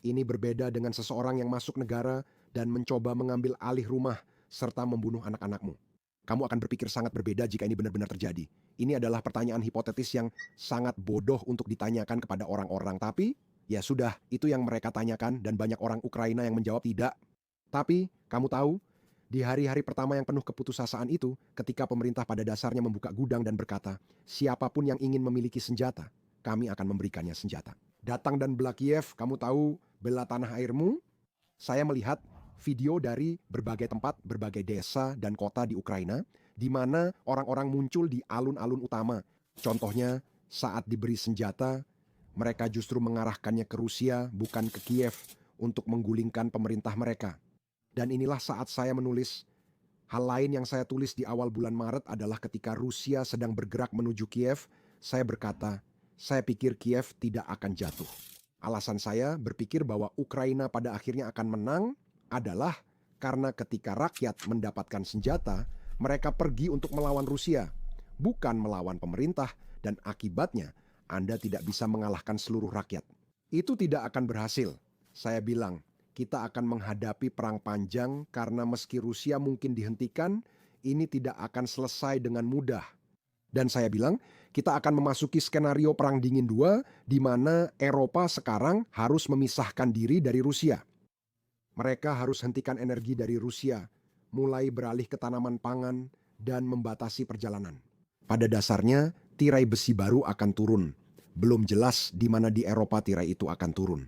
Ini berbeda dengan seseorang yang masuk negara dan mencoba mengambil alih rumah serta membunuh anak-anakmu. Kamu akan berpikir sangat berbeda jika ini benar-benar terjadi. Ini adalah pertanyaan hipotetis yang sangat bodoh untuk ditanyakan kepada orang-orang. Tapi, ya sudah, itu yang mereka tanyakan dan banyak orang Ukraina yang menjawab tidak. Tapi, kamu tahu, di hari-hari pertama yang penuh keputusasaan itu, ketika pemerintah pada dasarnya membuka gudang dan berkata, siapapun yang ingin memiliki senjata, kami akan memberikannya senjata. Datang dan bela Kiev, kamu tahu, bela tanah airmu. Saya melihat video dari berbagai tempat, berbagai desa dan kota di Ukraina, di mana orang-orang muncul di alun-alun utama. Contohnya, saat diberi senjata, mereka justru mengarahkannya ke Rusia, bukan ke Kiev, untuk menggulingkan pemerintah mereka. Dan inilah saat saya menulis. Hal lain yang saya tulis di awal bulan Maret adalah ketika Rusia sedang bergerak menuju Kiev, saya berkata, saya pikir Kiev tidak akan jatuh. Alasan saya berpikir bahwa Ukraina pada akhirnya akan menang adalah karena ketika rakyat mendapatkan senjata, mereka pergi untuk melawan Rusia, bukan melawan pemerintah, dan akibatnya Anda tidak bisa mengalahkan seluruh rakyat. Itu tidak akan berhasil. Saya bilang, kita akan menghadapi perang panjang karena meski Rusia mungkin dihentikan, ini tidak akan selesai dengan mudah. Dan saya bilang, kita akan memasuki skenario Perang Dingin 2, di mana Eropa sekarang harus memisahkan diri dari Rusia. Mereka harus hentikan energi dari Rusia, mulai beralih ke tanaman pangan, dan membatasi perjalanan. Pada dasarnya, tirai besi baru akan turun. Belum jelas di mana di Eropa tirai itu akan turun.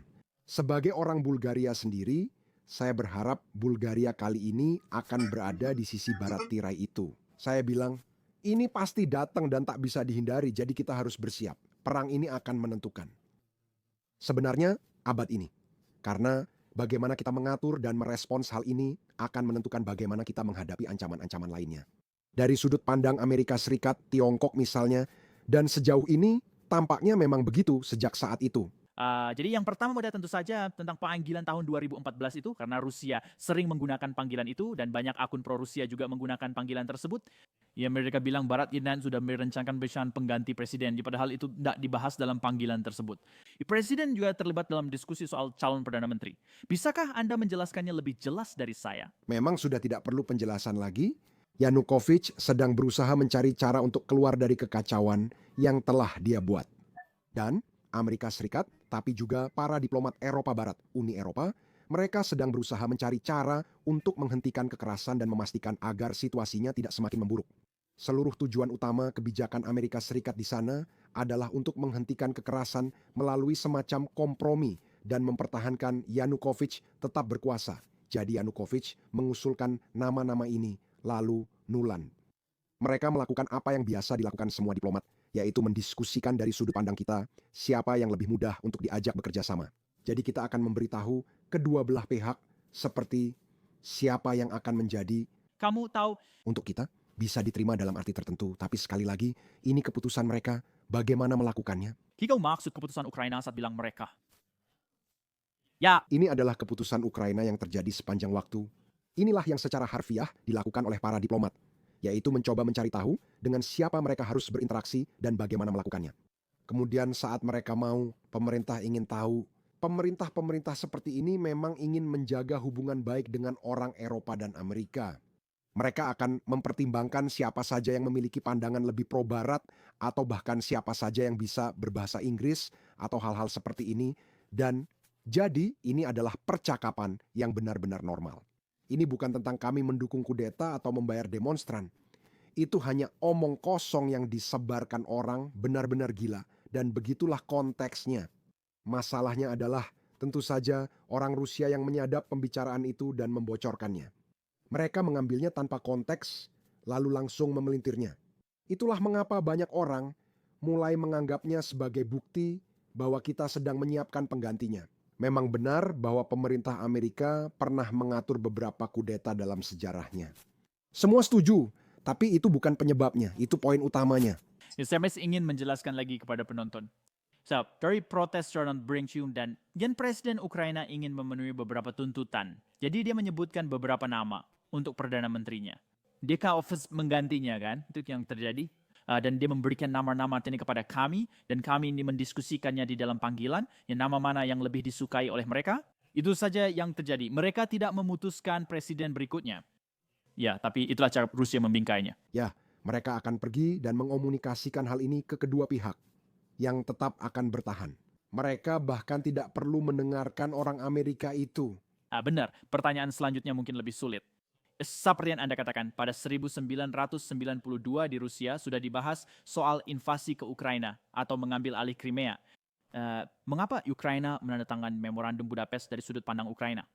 Sebagai orang Bulgaria sendiri, saya berharap Bulgaria kali ini akan berada di sisi barat tirai itu. Saya bilang, ini pasti datang dan tak bisa dihindari, jadi kita harus bersiap. Perang ini akan menentukan. Sebenarnya, abad ini. Karena bagaimana kita mengatur dan merespons hal ini akan menentukan bagaimana kita menghadapi ancaman-ancaman lainnya. Dari sudut pandang Amerika Serikat, Tiongkok misalnya, dan sejauh ini tampaknya memang begitu sejak saat itu. Jadi yang pertama mudah tentu saja tentang panggilan tahun 2014 itu, karena Rusia sering menggunakan panggilan itu dan banyak akun pro-Rusia juga menggunakan panggilan tersebut. Ya, mereka bilang Barat Iran sudah merencanakan pesan pengganti presiden, padahal itu tidak dibahas dalam panggilan tersebut. Presiden juga terlibat dalam diskusi soal calon Perdana Menteri. Bisakah Anda menjelaskannya lebih jelas dari saya? Memang sudah tidak perlu penjelasan lagi. Yanukovych sedang berusaha mencari cara untuk keluar dari kekacauan yang telah dia buat. Dan Amerika Serikat, tapi juga para diplomat Eropa Barat, Uni Eropa, mereka sedang berusaha mencari cara untuk menghentikan kekerasan dan memastikan agar situasinya tidak semakin memburuk. Seluruh tujuan utama kebijakan Amerika Serikat di sana adalah untuk menghentikan kekerasan melalui semacam kompromi dan mempertahankan Yanukovych tetap berkuasa. Jadi Yanukovych mengusulkan nama-nama ini, lalu Nuland. Mereka melakukan apa yang biasa dilakukan semua diplomat, yaitu mendiskusikan dari sudut pandang kita siapa yang lebih mudah untuk diajak bekerja sama. Jadi kita akan memberitahu kedua belah pihak seperti siapa yang akan menjadi. Kamu tahu, Untuk kita bisa diterima dalam arti tertentu, tapi sekali lagi ini keputusan mereka bagaimana melakukannya. Kiko maksud keputusan Ukraina saat bilang mereka. Ya, Ini adalah keputusan Ukraina yang terjadi sepanjang waktu. Inilah yang secara harfiah dilakukan oleh para diplomat, yaitu mencoba mencari tahu dengan siapa mereka harus berinteraksi dan bagaimana melakukannya. Kemudian saat mereka mau, pemerintah ingin tahu. Pemerintah-pemerintah seperti ini memang ingin menjaga hubungan baik dengan orang Eropa dan Amerika. Mereka akan mempertimbangkan siapa saja yang memiliki pandangan lebih pro-barat atau bahkan siapa saja yang bisa berbahasa Inggris atau hal-hal seperti ini. Dan jadi ini adalah percakapan yang benar-benar normal. Ini bukan tentang kami mendukung kudeta atau membayar demonstran. Itu hanya omong kosong yang disebarkan orang benar-benar gila. Dan begitulah konteksnya. Masalahnya adalah tentu saja orang Rusia yang menyadap pembicaraan itu dan membocorkannya. Mereka mengambilnya tanpa konteks, lalu langsung memelintirnya. Itulah mengapa banyak orang mulai menganggapnya sebagai bukti bahwa kita sedang menyiapkan penggantinya. Memang benar bahwa pemerintah Amerika pernah mengatur beberapa kudeta dalam sejarahnya. Semua setuju, tapi itu bukan penyebabnya, itu poin utamanya. Saya masih ingin menjelaskan lagi kepada penonton. So, dari protes Ronald Brinchium dan Presiden Ukraina ingin memenuhi beberapa tuntutan. Jadi dia menyebutkan beberapa nama untuk Perdana Menterinya. DK Office menggantinya kan, itu yang terjadi. Dan dia memberikan nama-nama ini kepada kami, dan kami ini mendiskusikannya di dalam panggilan, yang nama mana yang lebih disukai oleh mereka. Itu saja yang terjadi. Mereka tidak memutuskan presiden berikutnya. Ya, tapi itulah cara Rusia membingkainya. Ya, mereka akan pergi dan mengomunikasikan hal ini ke kedua pihak yang tetap akan bertahan. Mereka bahkan tidak perlu mendengarkan orang Amerika itu. Benar, pertanyaan selanjutnya mungkin lebih sulit. Seperti yang Anda katakan, pada 1992 di Rusia sudah dibahas soal invasi ke Ukraina atau mengambil alih Crimea. Mengapa Ukraina menandatangani memorandum Budapest dari sudut pandang Ukraina?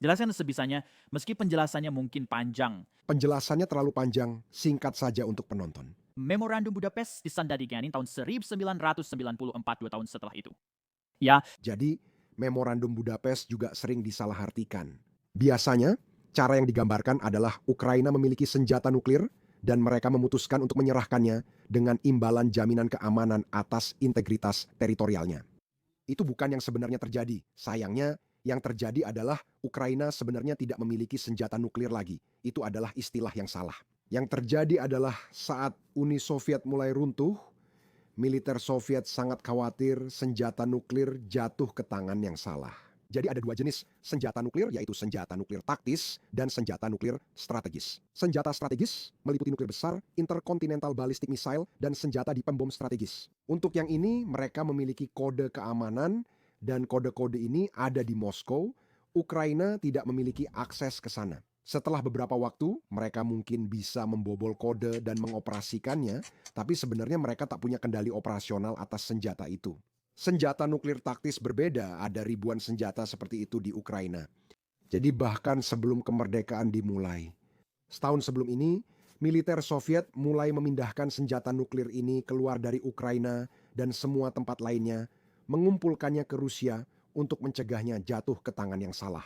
Jelaskan sebisanya, meski penjelasannya mungkin panjang. Penjelasannya terlalu panjang, singkat saja untuk penonton. Memorandum Budapest disandarikan tahun 1994, 2 tahun setelah itu. Ya, Jadi, memorandum Budapest juga sering disalahartikan. Biasanya, cara yang digambarkan adalah Ukraina memiliki senjata nuklir dan mereka memutuskan untuk menyerahkannya dengan imbalan jaminan keamanan atas integritas teritorialnya. Itu bukan yang sebenarnya terjadi. Sayangnya, yang terjadi adalah Ukraina sebenarnya tidak memiliki senjata nuklir lagi. Itu adalah istilah yang salah. Yang terjadi adalah saat Uni Soviet mulai runtuh, militer Soviet sangat khawatir senjata nuklir jatuh ke tangan yang salah. Jadi ada dua jenis senjata nuklir, yaitu senjata nuklir taktis dan senjata nuklir strategis. Senjata strategis meliputi nuklir besar, intercontinental ballistic missile, dan senjata di pembom strategis. Untuk yang ini, mereka memiliki kode keamanan, dan kode-kode ini ada di Moskow. Ukraina tidak memiliki akses ke sana. Setelah beberapa waktu, mereka mungkin bisa membobol kode dan mengoperasikannya, tapi sebenarnya mereka tak punya kendali operasional atas senjata itu. Senjata nuklir taktis berbeda, ada ribuan senjata seperti itu di Ukraina. Jadi bahkan sebelum kemerdekaan dimulai. Setahun sebelum ini, militer Soviet mulai memindahkan senjata nuklir ini keluar dari Ukraina dan semua tempat lainnya, mengumpulkannya ke Rusia untuk mencegahnya jatuh ke tangan yang salah.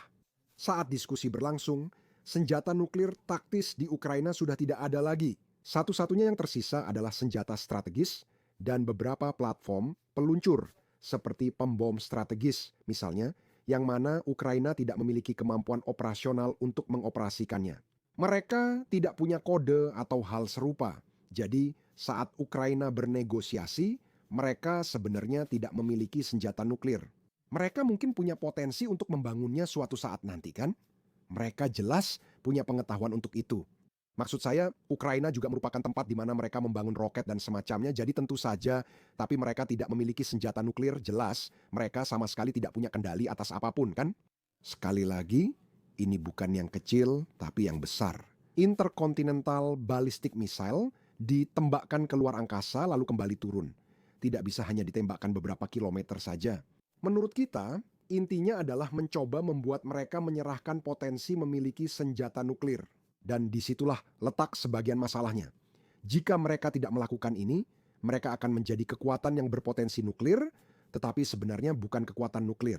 Saat diskusi berlangsung, senjata nuklir taktis di Ukraina sudah tidak ada lagi. Satu-satunya yang tersisa adalah senjata strategis dan beberapa platform peluncur seperti pembom strategis misalnya, yang mana Ukraina tidak memiliki kemampuan operasional untuk mengoperasikannya. Mereka tidak punya kode atau hal serupa. Jadi saat Ukraina bernegosiasi, mereka sebenarnya tidak memiliki senjata nuklir. Mereka mungkin punya potensi untuk membangunnya suatu saat nanti kan? Mereka jelas punya pengetahuan untuk itu. Maksud saya, Ukraina juga merupakan tempat di mana mereka membangun roket dan semacamnya, jadi tentu saja, tapi mereka tidak memiliki senjata nuklir, jelas, mereka sama sekali tidak punya kendali atas apapun, kan? Sekali lagi, ini bukan yang kecil, tapi yang besar. Intercontinental ballistic missile ditembakkan keluar angkasa lalu kembali turun. Tidak bisa hanya ditembakkan beberapa kilometer saja. Menurut kita, intinya adalah mencoba membuat mereka menyerahkan potensi memiliki senjata nuklir. Dan disitulah letak sebagian masalahnya. Jika mereka tidak melakukan ini, mereka akan menjadi kekuatan yang berpotensi nuklir, tetapi sebenarnya bukan kekuatan nuklir.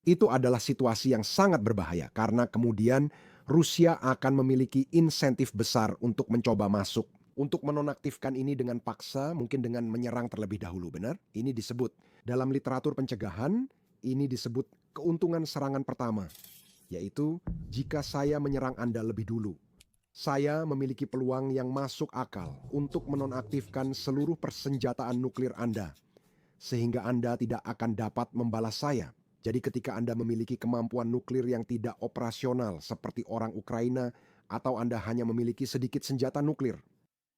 Itu adalah situasi yang sangat berbahaya, karena kemudian Rusia akan memiliki insentif besar untuk mencoba masuk. Untuk menonaktifkan ini dengan paksa, mungkin dengan menyerang terlebih dahulu, benar? Ini disebut, dalam literatur pencegahan, ini disebut keuntungan serangan pertama. Yaitu, jika saya menyerang Anda lebih dulu, saya memiliki peluang yang masuk akal untuk menonaktifkan seluruh persenjataan nuklir Anda, sehingga Anda tidak akan dapat membalas saya. Jadi ketika Anda memiliki kemampuan nuklir yang tidak operasional seperti orang Ukraina, atau Anda hanya memiliki sedikit senjata nuklir,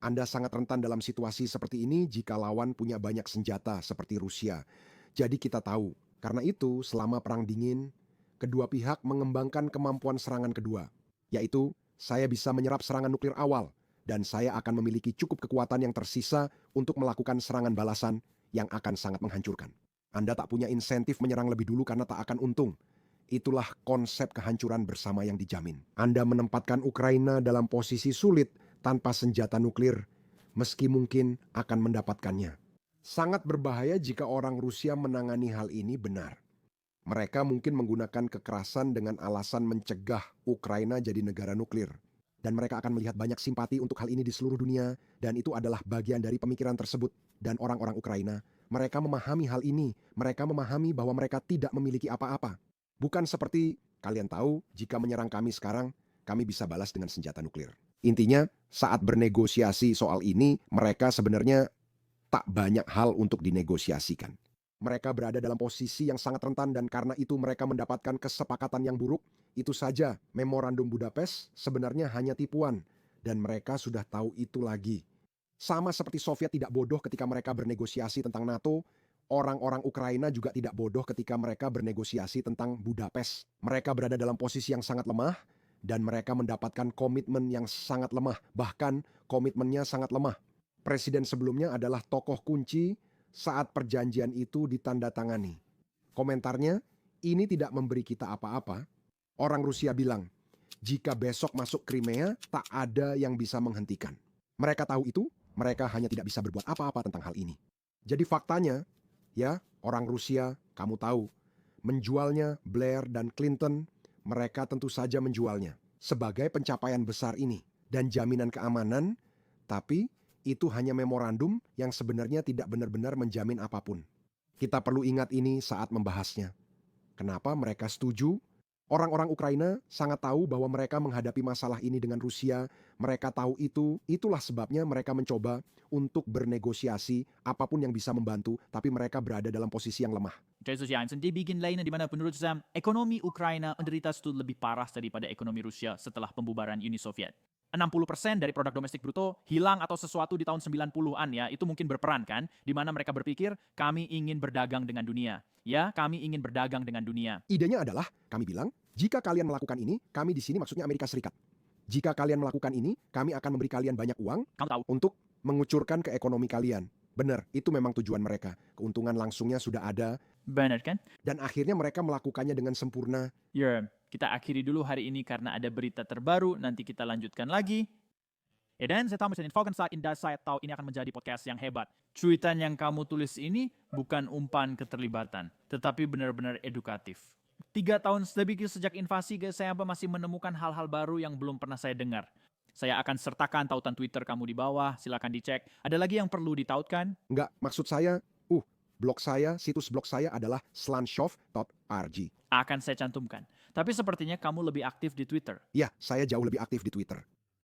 Anda sangat rentan dalam situasi seperti ini jika lawan punya banyak senjata seperti Rusia. Jadi kita tahu, karena itu selama Perang Dingin, kedua pihak mengembangkan kemampuan serangan kedua, yaitu saya bisa menyerap serangan nuklir awal, dan saya akan memiliki cukup kekuatan yang tersisa untuk melakukan serangan balasan yang akan sangat menghancurkan. Anda tak punya insentif menyerang lebih dulu karena tak akan untung. Itulah konsep kehancuran bersama yang dijamin. Anda menempatkan Ukraina dalam posisi sulit tanpa senjata nuklir, meski mungkin akan mendapatkannya. Sangat berbahaya jika orang Rusia menangani hal ini benar. Mereka mungkin menggunakan kekerasan dengan alasan mencegah Ukraina jadi negara nuklir. dan mereka akan melihat banyak simpati untuk hal ini di seluruh dunia, dan itu adalah bagian dari pemikiran tersebut. Dan orang-orang Ukraina, mereka memahami hal ini, mereka memahami bahwa mereka tidak memiliki apa-apa. Bukan seperti, kalian tahu, jika menyerang kami sekarang, kami bisa balas dengan senjata nuklir. Intinya, saat bernegosiasi soal ini, mereka sebenarnya tak banyak hal untuk dinegosiasikan. Mereka berada dalam posisi yang sangat rentan dan karena itu mereka mendapatkan kesepakatan yang buruk. Itu saja, memorandum Budapest sebenarnya hanya tipuan dan mereka sudah tahu itu lagi. Sama seperti Soviet tidak bodoh ketika mereka bernegosiasi tentang NATO, orang-orang Ukraina juga tidak bodoh ketika mereka bernegosiasi tentang Budapest. Mereka berada dalam posisi yang sangat lemah dan mereka mendapatkan komitmen yang sangat lemah, bahkan komitmennya sangat lemah. Presiden sebelumnya adalah tokoh kunci saat perjanjian itu ditandatangani. Komentarnya, ini tidak memberi kita apa-apa. Orang Rusia bilang, jika besok masuk Crimea, tak ada yang bisa menghentikan. Mereka tahu itu, mereka hanya tidak bisa berbuat apa-apa tentang hal ini. Jadi faktanya, ya, orang Rusia, kamu tahu, menjualnya Blair dan Clinton, mereka tentu saja menjualnya sebagai pencapaian besar ini dan jaminan keamanan, tapi itu hanya memorandum yang sebenarnya tidak benar-benar menjamin apapun. Kita perlu ingat ini saat membahasnya. Kenapa mereka setuju? Orang-orang Ukraina sangat tahu bahwa mereka menghadapi masalah ini dengan Rusia. Mereka tahu itu, itulah sebabnya mereka mencoba untuk bernegosiasi apapun yang bisa membantu, tapi mereka berada dalam posisi yang lemah. Jadi Jansen, di bagian lainnya di mana menurut Sam, ekonomi Ukraina menderita studi lebih parah daripada ekonomi Rusia setelah pembubaran Uni Soviet. 60% dari produk domestik bruto hilang atau sesuatu di tahun 90-an ya, itu mungkin berperan kan, di mana mereka berpikir kami ingin berdagang dengan dunia. Ya, kami ingin berdagang dengan dunia. Idenya adalah, kami bilang, jika kalian melakukan ini, kami di sini maksudnya Amerika Serikat. Jika kalian melakukan ini, kami akan memberi kalian banyak uang Kamu tahu, untuk mengucurkan ke ekonomi kalian. Benar, itu memang tujuan mereka. Keuntungan langsungnya sudah ada, benar kan? dan akhirnya mereka melakukannya dengan sempurna. Ya, kita akhiri dulu hari ini karena ada berita terbaru, nanti kita lanjutkan lagi. Ya dan saya tahu mesin Falcon saat Indah, saya tahu ini akan menjadi podcast yang hebat. Cuitan yang kamu tulis ini bukan umpan keterlibatan, tetapi benar-benar edukatif. 3 tahun lebih sejak invasi, saya masih menemukan hal-hal baru yang belum pernah saya dengar. Saya akan sertakan tautan Twitter kamu di bawah, silakan dicek. Ada lagi yang perlu ditautkan? Enggak, maksud saya, blog saya, situs blog saya adalah slanshov.rg. Akan saya cantumkan. Tapi sepertinya kamu lebih aktif di Twitter. Ya, saya jauh lebih aktif di Twitter.